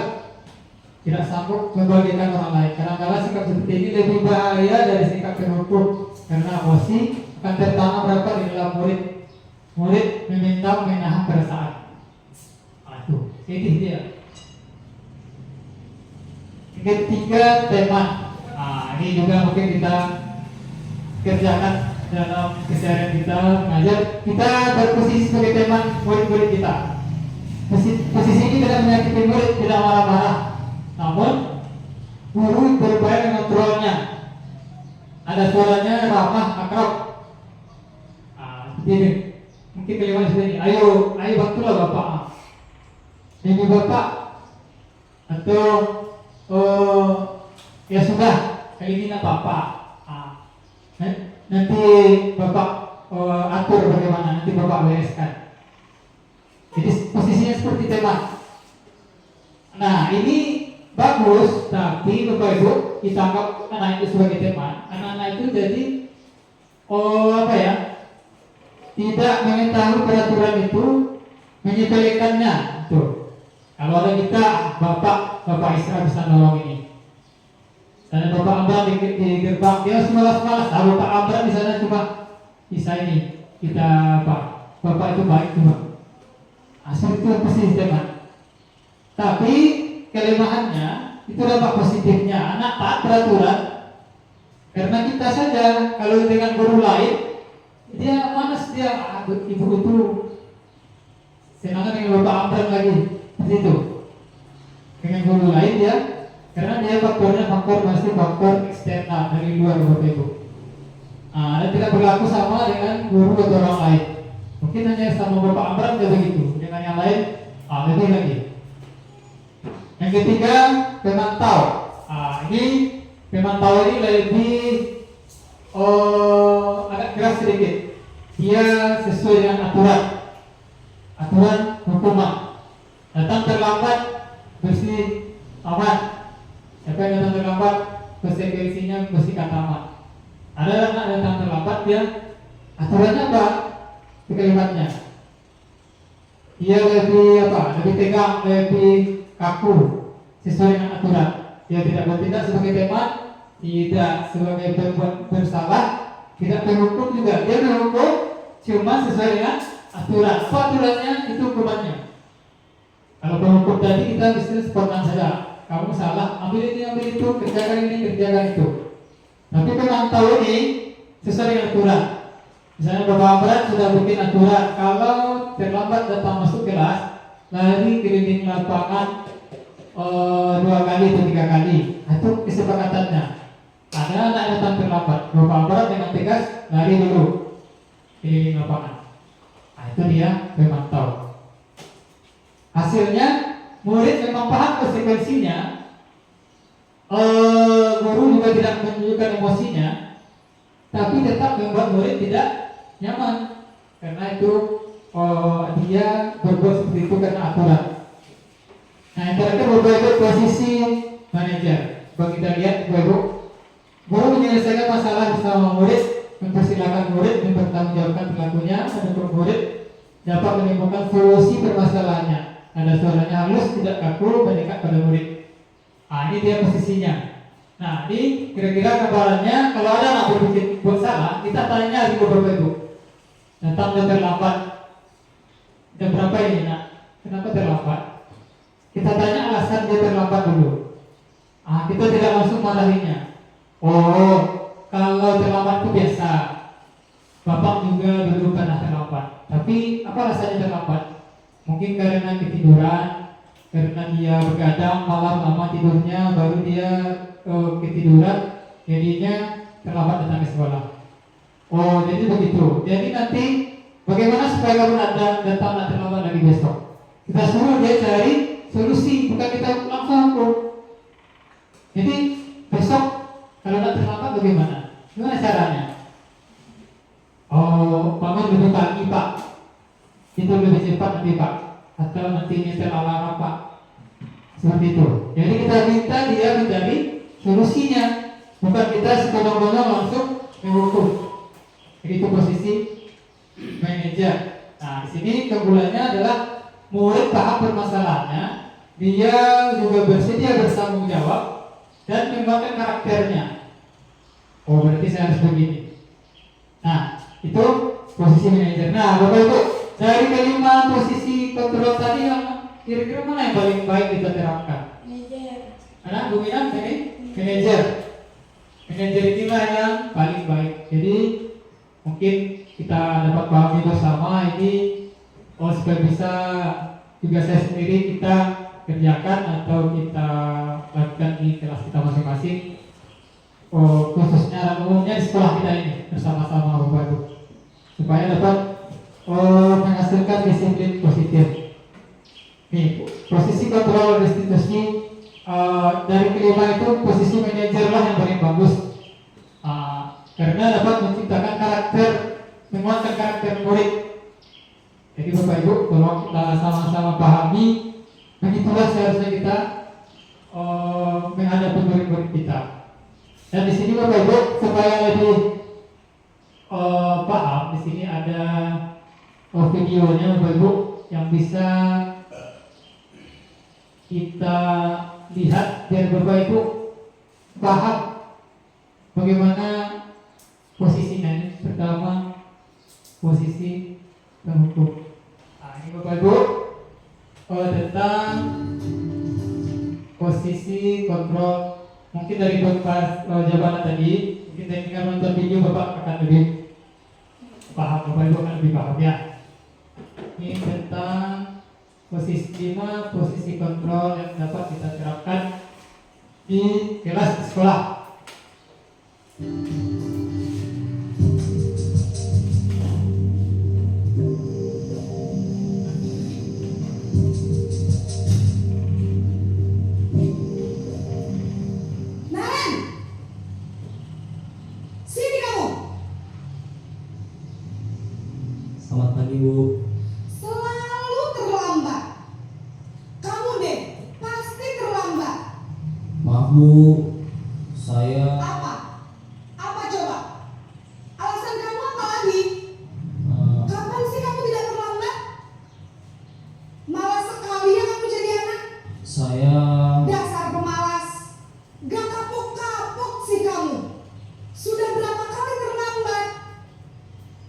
tidak sanggup membagikan orang lain. Kadang-kadang sikap seperti ini lebih bahaya dari sikap penghukum, karena emosi akan tertanam rapat di dalam murid. murid meminta menahan perasaan. Itu, ini dia. Ketiga, teman. Ini juga mungkin kita kerjakan dalam keseharian kita mengajar. Kita berposisi sebagai teman murid-murid kita. Posisi ini tidak menyakiti murid, tidak marah-marah. Namun guru berupaya mengontrolnya. Ada suaranya ramah, akrab. Ini mungkin kalimat seperti ini. Ayo bantulah bapak. Ini bapak. Atau ya sudah, kali ini nak bapak. Nanti bapak atur bagaimana. Nanti bapak bereskan. Jadi posisinya seperti teman. Nah ini bagus, tapi Bapak Ibu kita anggap anak itu sebagai teman. Anak-anak itu jadi tidak mengetahui peraturan itu, menyepelekannya. Tuh. Kalau ada kita, Bapak Isra bisa nolong ini. Dan Bapak Amran di gerbang dia semalas-malas. Bapak Amran di sana cuma bisa ini kita Bapak itu baik cuma. Asal itu posisi teman. Tapi kelemahannya itu dampak positifnya. Anak taat peraturan karena kita saja. Kalau dengan guru lain dia malas, dia ibu itu senangnya dengan Bapak Amran lagi seperti itu. Dengan guru lain dia karena dia faktor masih faktor eksternal dari luar Bapak Ibu. Dan tidak berlaku sama dengan guru atau orang lain. Mungkin hanya sama Bapak Amran dia begitu. Dengan yang lain lebih lagi. Yang ketiga, pemantau. Ini pemantau ini lebih agak keras sedikit. Dia sesuai dengan aturan hukuman. Datang terlambat bersih aman. Siapa yang datang terlambat konsekuensinya bersihkan tamat. Ada anak datang terlambat dia aturannya apa? Kalimatnya. Dia lebih tegang, lebih kaku sesuai dengan aturan. Dia tidak bertindak sebagai teman, tidak sebagai berbuat bersalah, tidak berhukum juga. Dia berhukum cuma sesuai dengan aturan. Apa aturannya? Itu hukumannya. Kalau berhukum tadi kita bisa spontan saja. Kamu salah, ambil ini, ambil itu, kerjakan ini, kerjakan itu. Tapi pemantau ini sesuai dengan aturan. Misalnya Bapak Amran sudah bikin aturan, kalau terlambat datang masuk kelas, lari keliling lapangan 2 kali atau 3 kali. Itu kesepakatannya. Ada anak yang datang terlambat, Bapak Amran dengan tegas lari dulu keliling lapangan. Itu dia memantau. Hasilnya murid memang paham konsekuensinya. Guru juga tidak menunjukkan emosinya, tapi tetap membuat murid tidak nyaman karena itu dia berbuat seperti itu karena aturan. Nah, yang terakhir Bapak posisi manajer. Bagi kita lihat Bapak, guru menyelesaikan masalah bersama murid, mempersilahkan murid mempertanggungjawabkan perilakunya, dan murid dapat menemukan solusi permasalahannya. Ada suaranya halus, tidak kaku, mendekat pada murid. Ini dia posisinya. Nah, ini kira-kira gambarannya. Kalau ada anak berpikir buat salah, kita tanya di Bapak Ibu. Datang dan terlambat. Jam berapa ini nak? Kenapa terlambat? Kita tanya alasan dia terlambat dulu. Kita tidak langsung marahinya. Kalau terlambat itu biasa. Bapak juga dulu pernah terlambat. Tapi apa alasannya terlambat? Mungkin karena ketiduran, karena dia begadang malam lama tidurnya, baru dia ketiduran, jadinya terlambat datang ke sekolah. Jadi begitu. Jadi nanti bagaimana supaya kamu datang terlambat lagi besok? Kita suruh dia cari solusi, bukan kita langsung hukum. Jadi besok kalau terlambat bagaimana? Gimana caranya? Bangun lebih pagi Pak. Itu lebih cepat nanti Pak. Atau nanti nyetel alarm Pak. Seperti itu. Jadi kita minta dia mencari solusinya, bukan kita sekonyong-konyong langsung menghukum. Jadi itu posisi manajer. Nah, di sini keunggulannya adalah murid paham permasalahannya, dia juga bersedia bertanggung jawab dan mengembangkan karakternya. Berarti saya harus begini. Nah, itu posisi manajer. Nah, Bapak Ibu, dari kelima posisi kontrol tadi yang kira-kira mana yang paling baik kita terapkan? Anak dominan ini manajer. Manajer inilah yang paling baik. Jadi mungkin kita dapat pahami bersama ini supaya bisa juga saya sendiri kita kerjakan atau kita lakukan di kelas kita masing-masing. Khususnya dan umumnya di sekolah kita ini bersama-sama Bapak Ibu supaya dapat menghasilkan disiplin positif. Nih, posisi kontrol restitusi dari kelima itu posisi manajer lah yang paling bagus karena dapat menciptakan karakter, menguatkan karakter murid. Jadi Bapak Ibu, tolong kita sama-sama pahami begitulah seharusnya kita menghadapi murid-murid kita. Dan di sini Bapak Ibu supaya lebih paham, di sini ada videonya Bapak Ibu yang bisa kita lihat biar Bapak Ibu paham bagaimana posisinya. Ini pertama posisi penghukum. Nah, ini Bapak Ibu tentang posisi kontrol. Mungkin dari bekas jawaban tadi, mungkin dengan nonton video Bapak akan lebih paham, Bapak Ibu akan lebih paham ya. Ini tentang posisi 5, posisi kontrol yang dapat kita terapkan di kelas di sekolah. Selamat pagi, Bu. Selalu terlambat. Kamu deh, pasti terlambat. Maaf, Bu. Saya Apa? Apa coba? Alasan kamu apa lagi? Kapan sih kamu tidak terlambat? Malas sekali ya kamu jadi anak. saya Dasar pemalas. Gak kapok-kapok sih kamu. Sudah berapa kali terlambat?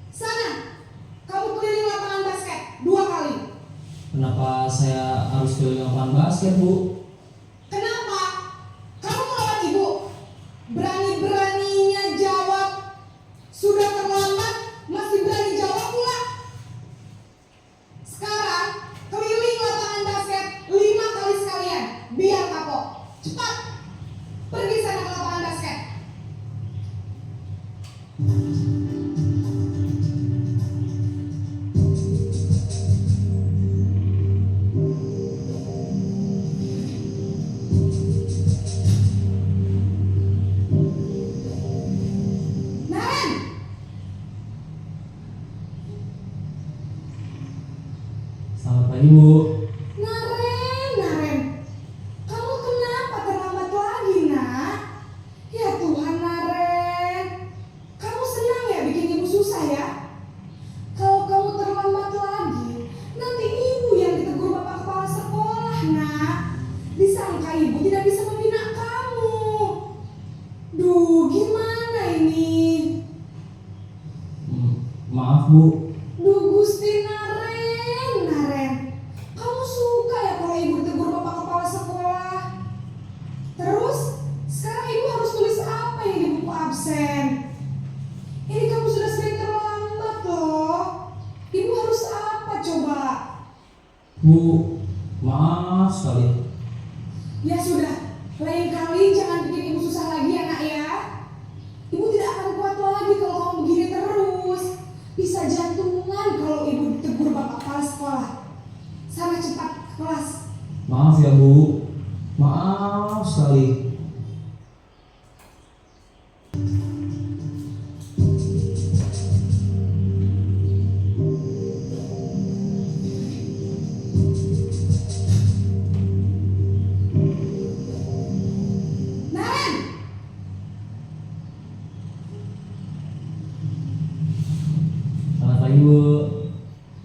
Sana, kamu keliling lapangan basket 2 kali. kenapa saya harus keliling lapangan basket, Bu? Kenapa? Kamu melawan ibu? Berani-beraninya jawab. Sudah terlambat, masih berani jawab pula. Sekarang, keliling lapangan basket 5 kali sekalian. Biar kapok. Cepat. Pergi sana ke lapangan basket. Naren! Selamat pagi, Bu. Naren, kamu kenapa terlambat lagi, nak? Ya Tuhan, Naren, kamu senang ya bikin ibu susah ya? Kalau kamu terlambat lagi, nanti ibu yang ditegur bapak kepala sekolah, nak. Disangka ibu tidak bisa membina kamu. Duh, gimana ini? Maaf, Bu. Duh Gusti Naren, kamu suka ya kalau ibu ditegur bapak kepala sekolah? Terus, sekarang ibu harus tulis apa yang di buku absen? Ini kamu sudah sering terlambat loh. Ibu harus apa coba? Bu, maaf sekali. Ya sudah, lain kali jangan bikin ibu susah lagi ya nak ya. Ibu tidak akan kuat lagi kalau kamu begini terus. Bisa jantungan kalau ibu ditegur bapak kepala sekolah. Sana cepat ke kelas. Maaf ya, Bu. Maaf sekali. Naren! Selamat pagi, Bu.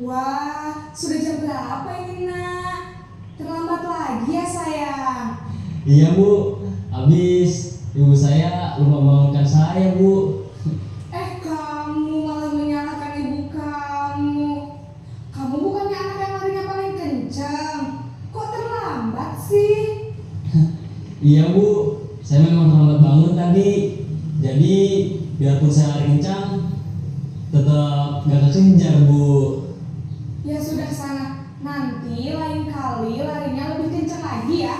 Wah, sudah jam berapa ini nak? Terlambat lagi ya sayang. Iya, Bu. Habis ibu saya lupa membangunkan saya, Bu. Kamu malah menyalahkan ibu sih? Iya Bu, saya memang terlambat bangun tadi. Jadi biarpun saya lari kencang, tetap gak kekejar Bu. Ya sudah sana, nanti lain kali larinya lebih kencang lagi ya,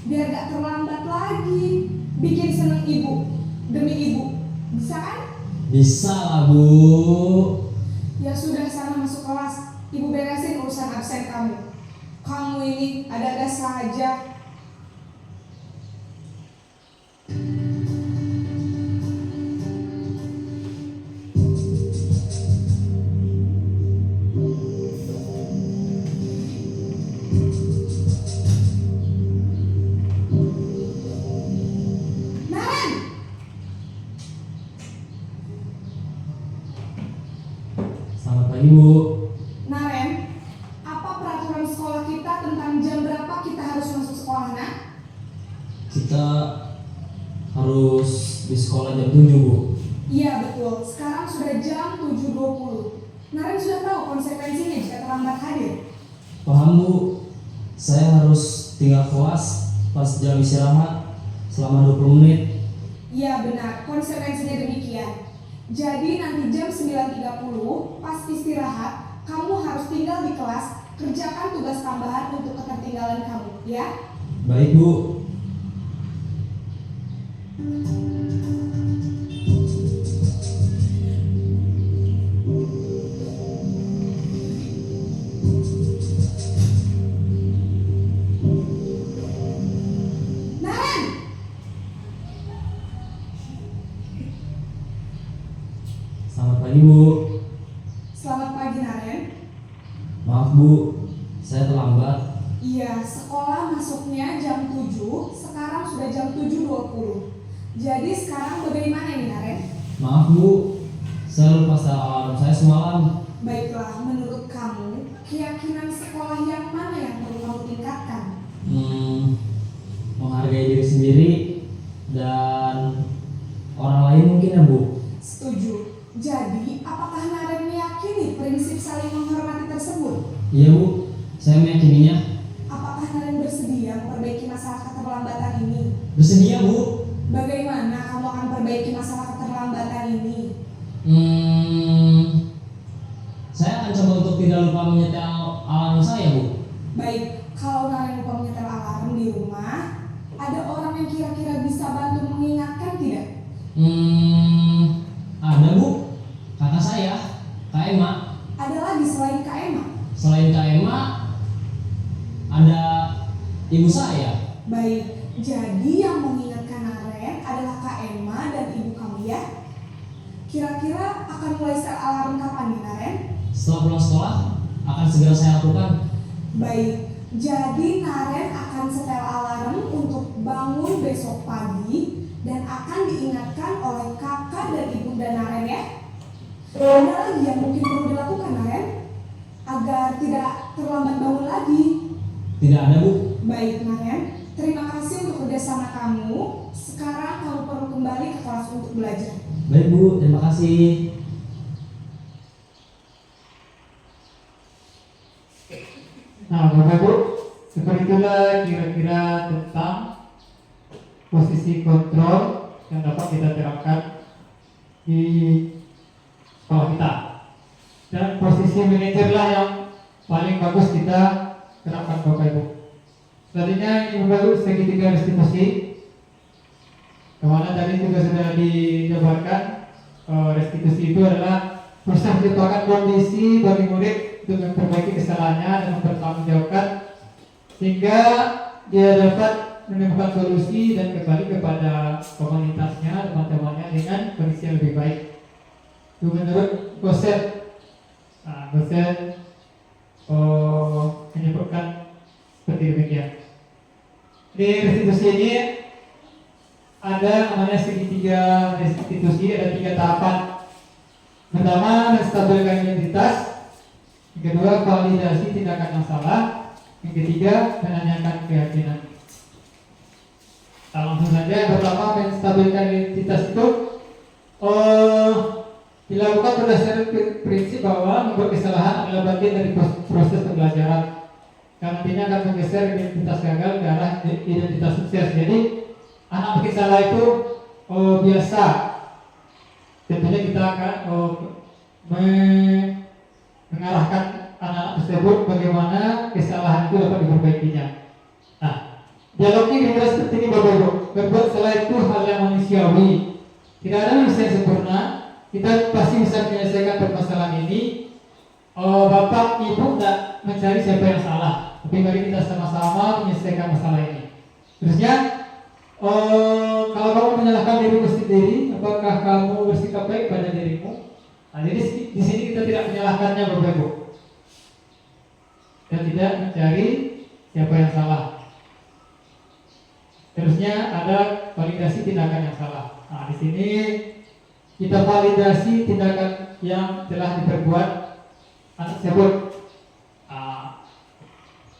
biar gak terlambat lagi. Bikin seneng ibu, demi ibu, bisa kan? Bisa lah Bu. Ya sudah sana masuk kelas, ibu beresin urusan absen kamu. Kamu ini ada-ada saja. Naren! Selamat pagi Bu. Naren, apa peraturan sekolah kita tentang jam berapa kita harus masuk sekolah, nak? Kita harus di sekolah jam 7 Bu. Iya betul, sekarang sudah jam 7.20. Naren sudah tahu konsekuensinya jika terlambat hadir. Paham Bu, saya harus tinggal kelas pas jam istirahat selama 20 menit. Iya benar, konsekuensinya demikian. Jadi nanti jam 9.30 pas istirahat, kamu harus tinggal di kelas, kerjakan tugas tambahan untuk ketertinggalan kamu, ya? Baik Bu. Naren! Selamat pagi Bu. Selamat pagi Naren. Maaf Bu, saya terlambat. Iya, sekolah masuknya jam 7, sekarang sudah jam 7.20. Jadi sekarang bagaimana ini Naren? Maaf Bu, saya lupa setel alarm saya semalam. Baiklah, menurut kamu, keyakinan sekolah yang mana yang perlu kamu tingkatkan? Menghargai diri sendiri dan orang lain mungkin ya Bu. Setuju. Jadi, apakah Naren meyakini prinsip saling menghormati tersebut? Iya Bu, saya meyakininya. Apakah Naren bersedia memperbaiki masalah keterlambatan ini? Bersedia Bu. Bagaimana kamu akan perbaiki masalah keterlambatan ini? Saya akan coba untuk tidak lupa menyetel alarm saya Bu. Baik, kalau Naren lupa menyetel alarm di rumah, ada orang yang kira-kira bisa bantu mengingatkan tidak? Ada Bu, kakak saya, Kak Emma. Ada lagi selain Kak Emma? Selain Kak Emma, ada ibu saya. Baik, jadi yang mengingatkan Naren adalah Kak Emma dan ibu kamu ya? Kira-kira akan mulai setel alarm kapan nih Naren? Setelah pulang sekolah, akan segera saya lakukan. Baik, jadi Naren akan setel alarm untuk bangun besok pagi dan akan diingatkan oleh kakak dan ibunda Naren ya. Ada lagi yang mungkin perlu dilakukan Naren agar tidak terlambat bangun lagi. Tidak ada Bu. Baik Naren, terima kasih untuk kerjasama kamu. Sekarang kamu perlu kembali ke kelas untuk belajar. Baik Bu, terima kasih. Nah, Bapak Ibu, seperti itulah kira-kira tentang posisi kontrol yang dapat kita terapkan di sekolah kita. Dan posisi manajer lah yang paling bagus kita terapkan Bapak Ibu. Tadinya ini Bapak Ibu segitiga restitusi, kemana tadi juga sudah dijabarkan. Restitusi itu adalah proses menciptakan kondisi bagi murid untuk memperbaiki kesalahannya dan mempertanggungjawabkan sehingga dia dapat menemukan solusi dan kembali kepada komunitasnya, teman-temannya dengan kondisi yang lebih baik. Itu menurut Goset. Nah, Goset menyebutkan seperti demikian. Di restitusi ini ada namanya segitiga restitusi, ada 3 tahapan. Pertama, menstabilkan identitas. Yang kedua, validasi tindakan yang salah. Yang ketiga, menanyakan keyakinan. Nah, langsung saja. Yang pertama, menstabilkan identitas itu dilakukan berdasarkan prinsip bahwa membuat kesalahan adalah bagian dari proses pembelajaran. karena nantinya akan menggeser identitas gagal ke arah identitas sukses. Jadi anak bikin salah itu biasa. Tentunya kita akan mengarahkan anak-anak tersebut bagaimana kesalahan itu dapat diperbaikinya. Nah, dialognya kira-kira seperti ini Bapak Ibu. Berbuat salah itu hal yang manusiawi. Tidak ada manusia yang sempurna. Kita pasti bisa menyelesaikan permasalahan ini. Bapak Ibu tidak mencari siapa yang salah, tapi mari kita sama-sama menyelesaikan masalah ini. Terusnya, kalau kamu menyalahkan dirimu sendiri, apakah kamu bersikap baik pada dirimu? Nah, jadi di sini kita tidak menyalahkannya Bapak Ibu. Kita tidak mencari siapa yang salah. Terusnya ada validasi tindakan yang salah. Nah, di sini kita validasi tindakan yang telah diperbuat anak tersebut.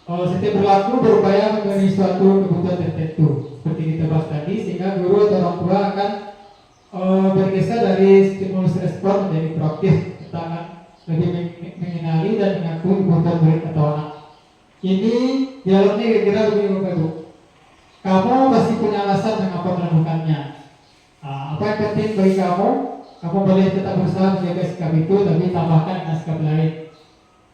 Setiap berlaku berupaya memenuhi suatu kebutuhan tertentu seperti kita bahas tadi, sehingga guru atau orang tua akan bergeser dari stimulus respon menjadi proaktif. Kita akan lebih mengenali dan mengakui kebutuhan murid atau anak. Ini dialognya kira-kira begini Bapak Ibu. Kamu pasti punya alasan mengapa melakukannya. Apa yang penting bagi kamu? Kamu boleh tetap berusaha menjaga sikap itu, tapi tambahkan dengan sikap lain.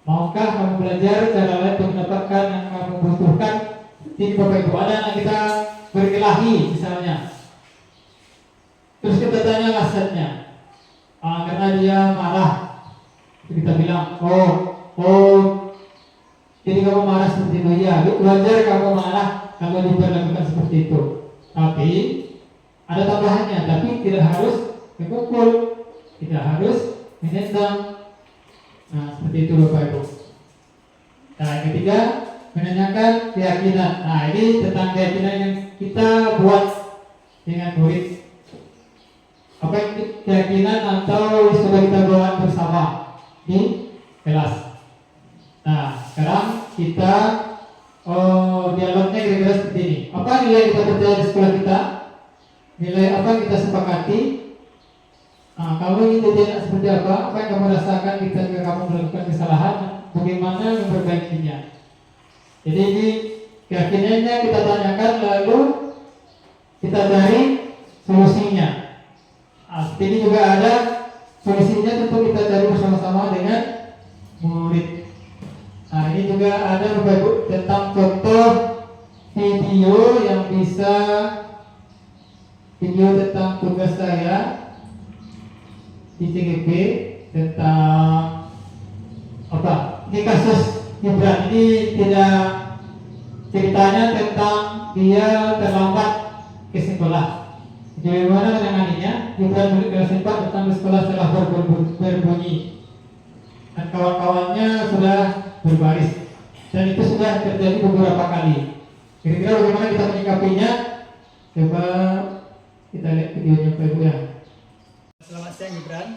Maukah kamu belajar cara lain untuk mendapatkan yang kamu butuhkan? Ini Bapak Ibu, ada anak kita berkelahi misalnya. Terus kita tanya alasannya. Karena dia marah. Kita bilang, jadi kamu marah seperti itu. Ya, wajar kamu marah kalau diperlakukan seperti itu. Tapi ada tambahannya, tapi tidak harus dipukul, tidak harus menendang. Nah, seperti itu Bapak Ibu. Nah, yang ketiga, menanyakan keyakinan. Nah, ini tentang keyakinan yang kita buat dengan murid. Apa yang keyakinan atau sudah kita buat bersama di kelas. Nah, sekarang kita dialognya kira-kira seperti ini. Apa nilai kita percaya di sekolah kita? Nilai apa yang kita sepakati? Nah, kamu ingin jadi anak seperti apa? Apa yang kamu rasakan ketika kamu melakukan kesalahan? Bagaimana memperbaikinya? Jadi ini keyakinannya kita tanyakan, lalu kita cari solusinya. Nah, seperti ini juga ada solusinya, tentu kita cari bersama-sama dengan murid. Nah, ini juga ada Bapak Ibu tentang contoh video yang bisa video tentang tugas saya di CGP tentang apa? Ini kasus Gibran. Ini tidak ceritanya tentang dia terlambat ke sekolah. Bagaimana menanganinya? Gibran murid kelas 4 datang ke sekolah setelah berbunyi dan kawan-kawannya sudah berbaris, dan itu sudah terjadi beberapa kali. Kira-kira bagaimana kita menyikapinya? Coba kita lihat videonya Pak Ibu ya. Selamat siang Gibran.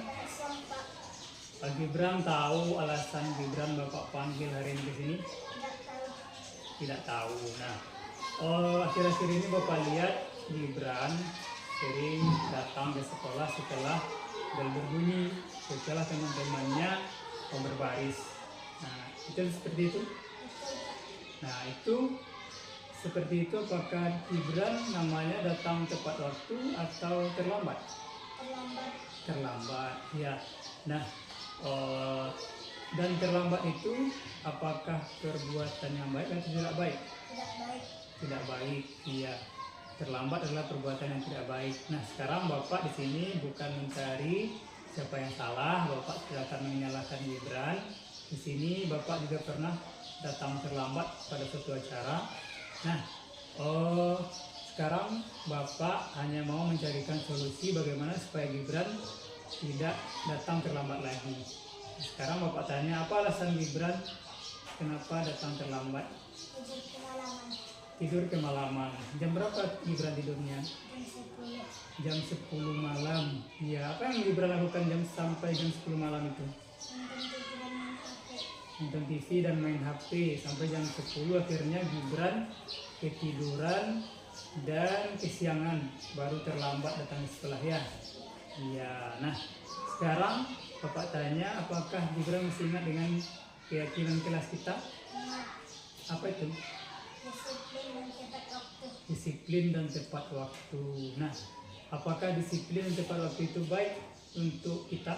Pak Gibran tahu alasan Gibran Bapak panggil hari ini ke sini? Tidak tahu. Nah, akhir-akhir ini Bapak lihat Gibran sering datang ke sekolah setelah bel berbunyi, setelah teman-temannya berbaris. Nah, itu seperti itu. Nah, itu seperti itu. Apakah Gibran namanya datang tepat waktu atau terlambat? Terlambat, ya. Nah, dan terlambat itu apakah perbuatan yang baik atau tidak baik? Tidak baik, iya. Terlambat adalah perbuatan yang tidak baik. Nah, sekarang Bapak di sini bukan mencari siapa yang salah. Bapak tidak akan menyalahkan Gibran. Di sini Bapak juga pernah datang terlambat pada suatu acara. Nah, sekarang Bapak hanya mau mencarikan solusi bagaimana supaya Gibran tidak datang terlambat lagi. Sekarang Bapak tanya, apa alasan Gibran kenapa datang terlambat? Tidur kemalaman. Jam berapa Gibran tidurnya? Jam 10 malam. Ya, apa yang Gibran lakukan sampai jam 10 malam itu? Nonton TV dan main HP sampai jam 10. Akhirnya Gibran ketiduran dan kesiangan, baru terlambat datang ke sekolah ya. Iya. Nah, sekarang Bapak tanya, apakah Gibran masih ingat dengan keyakinan kelas kita? Apa itu? Disiplin dan tepat waktu. Nah, apakah disiplin dan tepat waktu itu baik untuk kita?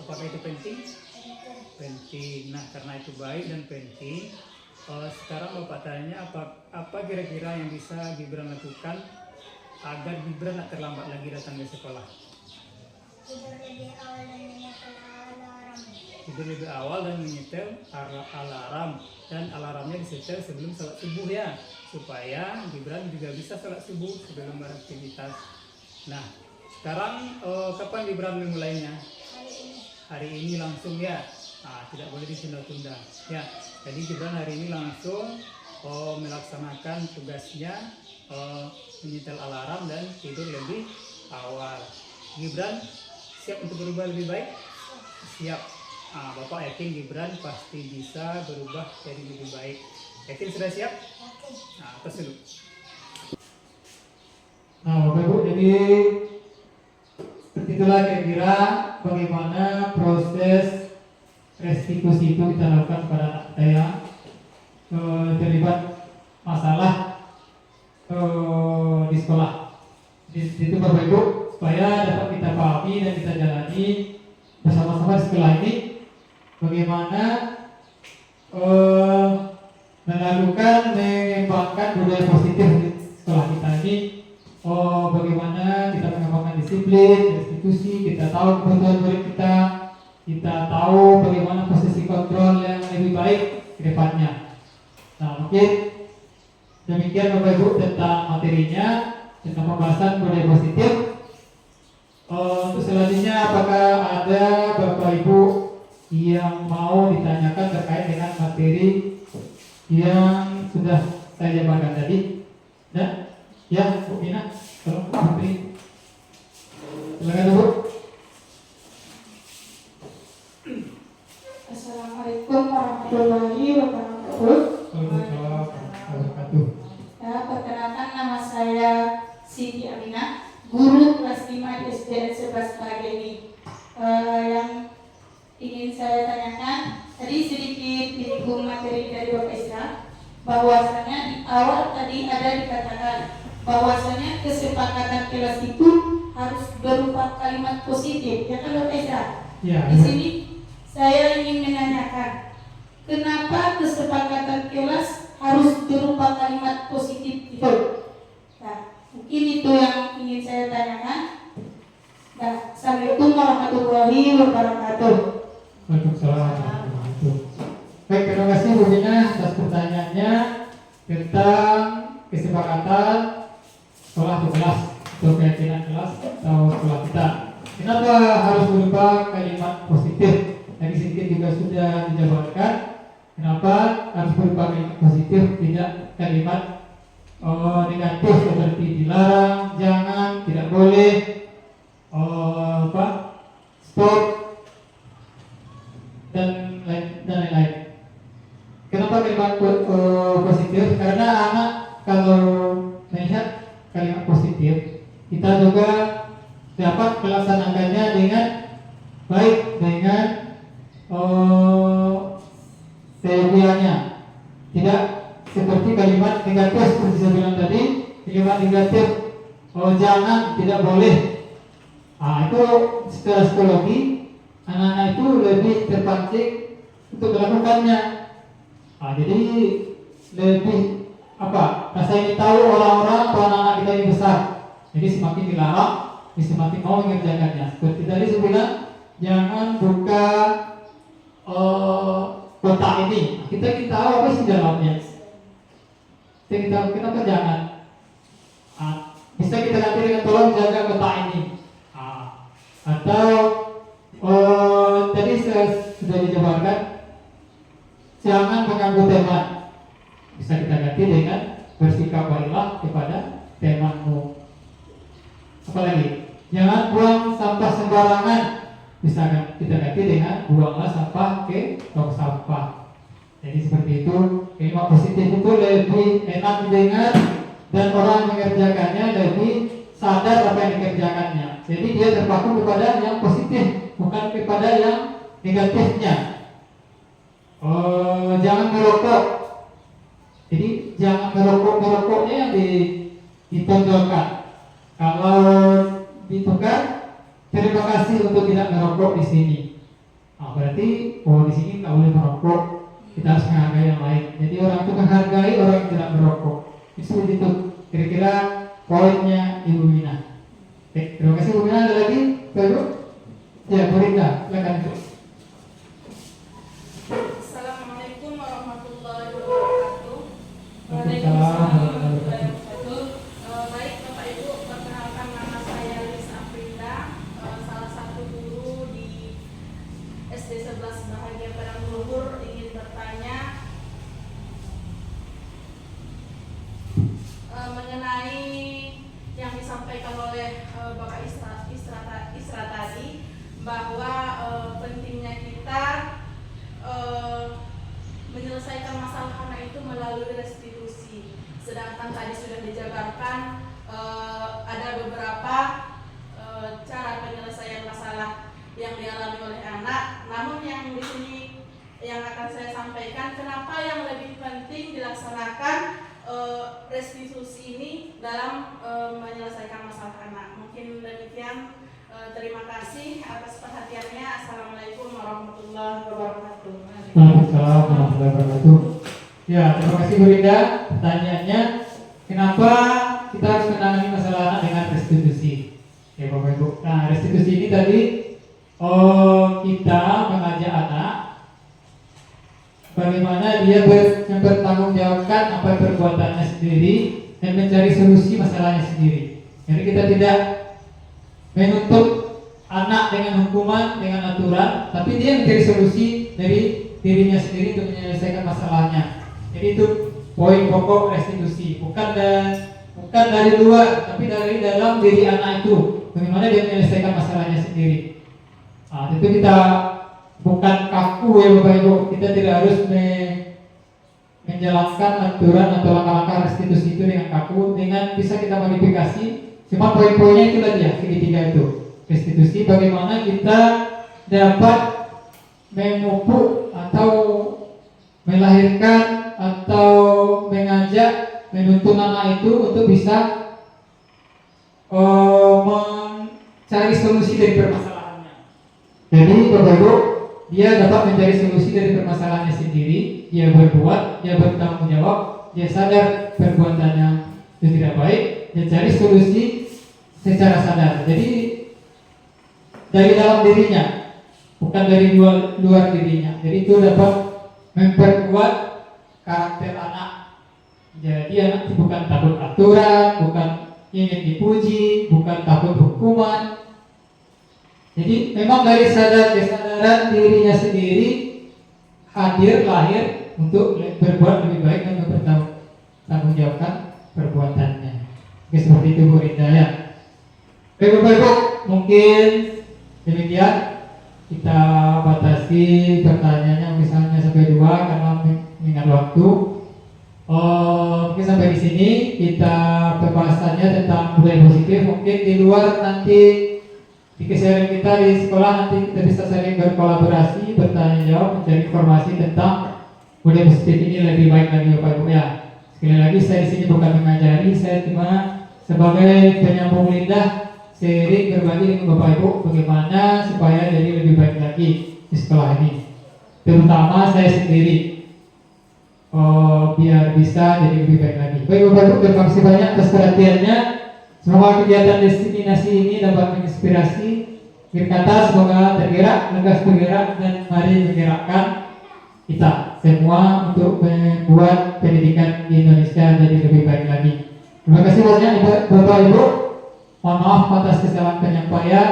Apakah itu penting? Penting. Nah, karena itu baik dan penting, sekarang Bapak tanya apa kira-kira yang bisa Gibran lakukan agar Gibran tak terlambat lagi datang ke sekolah? Tidur lebih awal dan menyetel alarm, dan alarmnya disetel sebelum sholat subuh ya, supaya Gibran juga bisa sholat subuh sebelum beraktivitas. Nah, sekarang kapan Gibran memulainya? Hari ini langsung ya. Tidak boleh ditunda-tunda ya. Jadi Gibran hari ini langsung melaksanakan tugasnya, menyetel alarm dan tidur lebih awal. Gibran siap untuk berubah lebih baik? Siap. Bapak yakin Gibran pasti bisa berubah jadi lebih baik. Yakin sudah siap? Atas dulu. Nah, Bapak Ibu, jadi seperti itulah kira-kira bagaimana proses restitusi itu kita lakukan pada anak kita yang terlibat masalah di sekolah. Di situ Bapak Ibu, supaya dapat kita pahami dan kita jalani bersama-sama di sekolah ini bagaimana mengembangkan budaya positif di sekolah kita ini. Bagaimana kita mengembangkan disiplin, restitusi, kita tahu kebutuhan murid kita tahu bagaimana posisi kontrol yang lebih baik ke depannya. Nah, mungkin demikian Bapak Ibu tentang materinya, tentang pembahasan budaya positif. Untuk selanjutnya, apakah ada Bapak Ibu yang mau ditanyakan terkait dengan materi yang sudah saya jabarkan tadi? Dan ya, Bu Mina, tolong beri. Silakan Bu. Assalamualaikum warahmatullahi wabarakatuh. Waalaikumsalam warahmatullahi wabarakatuh. Ya, perkenalkan nama saya Siti Aminah, guru kelas 5 di SDN 11 Pageni. Yang ingin saya tanyakan, tadi sedikit menyinggung materi dari Bapak Isra, bahwasanya di awal tadi ada dikatakan bahwasanya kesepakatan kelas itu harus berupa kalimat positif, ya kan Bapak Isra? Ya. Di sini saya ingin menanyakan, kenapa kesepakatan kelas harus berupa kalimat positif itu? Nah, mungkin itu yang ingin saya tanyakan. Nah, Assalamualaikum warahmatullahi wabarakatuh. Waalaikumsalam warahmatullahi wabarakatuh. Baik, terima kasih Bu Mina atas pertanyaannya tentang kesepakatan sekolah atau kelas atau keyakinan kelas atau sekolah kita. Kenapa harus berupa kalimat positif? Tadi sedikit juga sudah dijabarkan. Kenapa harus berupa kalimat positif, tidak kalimat negatif seperti dilarang, jangan, tidak boleh, stop, dan lain-lain. Kenapa kalimat positif? Karena anak kalau melihat kalimat positif, kita juga dapat melaksanakannya dengan baik, dengan seyogianya. Tidak seperti kalimat negatif seperti saya bilang tadi, kalimat negatif jangan, tidak boleh. Itu secara psikologi anak-anak itu lebih terpancing untuk melakukannya. Jadi lebih rasa ingin tahu orang-orang atau anak-anak kita ini besar. Jadi semakin dilarang, semakin mau mengerjakannya. Seperti tadi saya bilang, jangan buka kotak ini. Kita tahu apa sih dalamnya. Kita tahu kenapa jangan. Bisa kita ganti dengan tolong jaga kotak ini. Atau tadi sudah dijabarkan, jangan mengganggu teman. Bisa kita ganti dengan bersikap baiklah kepada temanmu. Apalagi, jangan buang sampah sembarangan. Bisa kita ganti dengan buanglah sampah ke tong sampah. Jadi seperti itu, kalimat positif itu lebih enak didengar dan orang mengerjakannya lebih sadar apa yang dikerjakannya. Jadi dia terpaku kepada yang positif, bukan kepada yang negatifnya. Jangan merokok. Jadi jangan merokoknya yang ditonjolkan. Kalau ditukar, terima kasih untuk tidak merokok di sini. Nah, berarti di sini nggak boleh merokok. Kita harus menghargai yang lain. Jadi orang itu menghargai orang yang tidak merokok. Itu begitu. Kira-kira poinnya Ibu Mina. Terima kasih Bu Mina. Ada lagi, Pak Ibu? Ya, Bu Rita, silakan. Assalamualaikum warahmatullahi wabarakatuh. Waalaikumsalam warahmatullahi wabarakatuh. Baik Bapak Ibu, perkenalkan nama saya Lisa Aprinda, salah satu guru di SD 11 Bahagia Padang Luhur. Ingin bertanya mengenai yang disampaikan oleh Bapak Isra tadi, bahwa pentingnya kita menyelesaikan masalah anak itu melalui restitusi. Sedangkan tadi sudah dijabarkan ada beberapa cara penyelesaian masalah yang dialami oleh anak. Namun yang di sini yang akan saya sampaikan, kenapa yang lebih penting dilaksanakan restitusi ini dalam menyelesaikan masalah anak. Mungkin demikian. Terima kasih atas perhatiannya. Assalamualaikum warahmatullahi wabarakatuh. Waalaikumsalam warahmatullahi wabarakatuh. Ya, terima kasih Bu Rita. Pertanyaannya, kenapa kita harus menangani masalah anak dengan restitusi? Ya Bapak Ibu. Nah, restitusi ini tadi kita mengajak anak bagaimana dia mempertanggungjawabkan apa perbuatannya sendiri dan mencari solusi masalahnya sendiri. Jadi kita tidak menuntut anak dengan hukuman, dengan aturan, tapi dia mencari solusi dari dirinya sendiri untuk menyelesaikan masalahnya. Jadi itu poin pokok restitusi, bukan dari luar, tapi dari dalam diri anak itu, bagaimana dia menyelesaikan masalahnya sendiri. Nah, itu kita bukan kaku ya Bapak Ibu, kita tidak harus menjalankan aturan atau langkah-langkah restitusi itu dengan kaku, dengan bisa kita modifikasi. Cuma poin-poinnya itu tadi ya, segitiga itu. Restitusi bagaimana kita dapat memupuk atau melahirkan atau mengajak, menuntun anak itu untuk bisa mencari solusi dari permasalahannya. Jadi Bapak Ibu, dia dapat mencari solusi dari permasalahannya sendiri. Dia berbuat, dia bertanggung jawab, dia sadar perbuatannya itu tidak baik, dia cari solusi secara sadar. Jadi dari dalam dirinya, bukan dari luar dirinya. Jadi itu dapat memperkuat karakter anak. Jadi anak itu bukan takut aturan, bukan ingin dipuji, bukan takut hukuman. Jadi memang dari kesadaran dirinya sendiri hadir, lahir untuk berbuat lebih baik dan bertanggung jawabkan perbuatannya. Oke, seperti itu Bu Rinda ya. Oke Bapak Ibu, mungkin demikian kita batasi pertanyaannya misalnya sampai 2 karena mengingat waktu. Mungkin sampai di sini kita pembahasannya tentang budaya positif. Mungkin di luar nanti di keseharian kita di sekolah nanti kita bisa saling berkolaborasi, bertanya jawab, mencari informasi tentang budaya positif ini lebih baik lagi Bapak Ibu ya. Sekali lagi saya di sini bukan mengajari, saya cuma sebagai penyambung lidah sering berbagi dengan Bapak Ibu bagaimana supaya jadi lebih baik lagi di sekolah ini. Terutama saya sendiri, biar bisa jadi lebih baik lagi. Baik Bapak Ibu, terima kasih banyak atas perhatiannya. Semoga kegiatan destinasi ini dapat menginspirasi, berkata semoga tergerak, lekas bergerak dan mari menggerakkan kita semua untuk membuat pendidikan di Indonesia jadi lebih baik lagi. Terima kasih banyak Bapak Ibu. Mohon maaf atas kesalahan penyampaian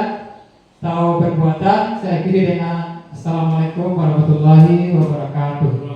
atau perbuatan. Saya akhiri dengan Assalamualaikum warahmatullahi wabarakatuh.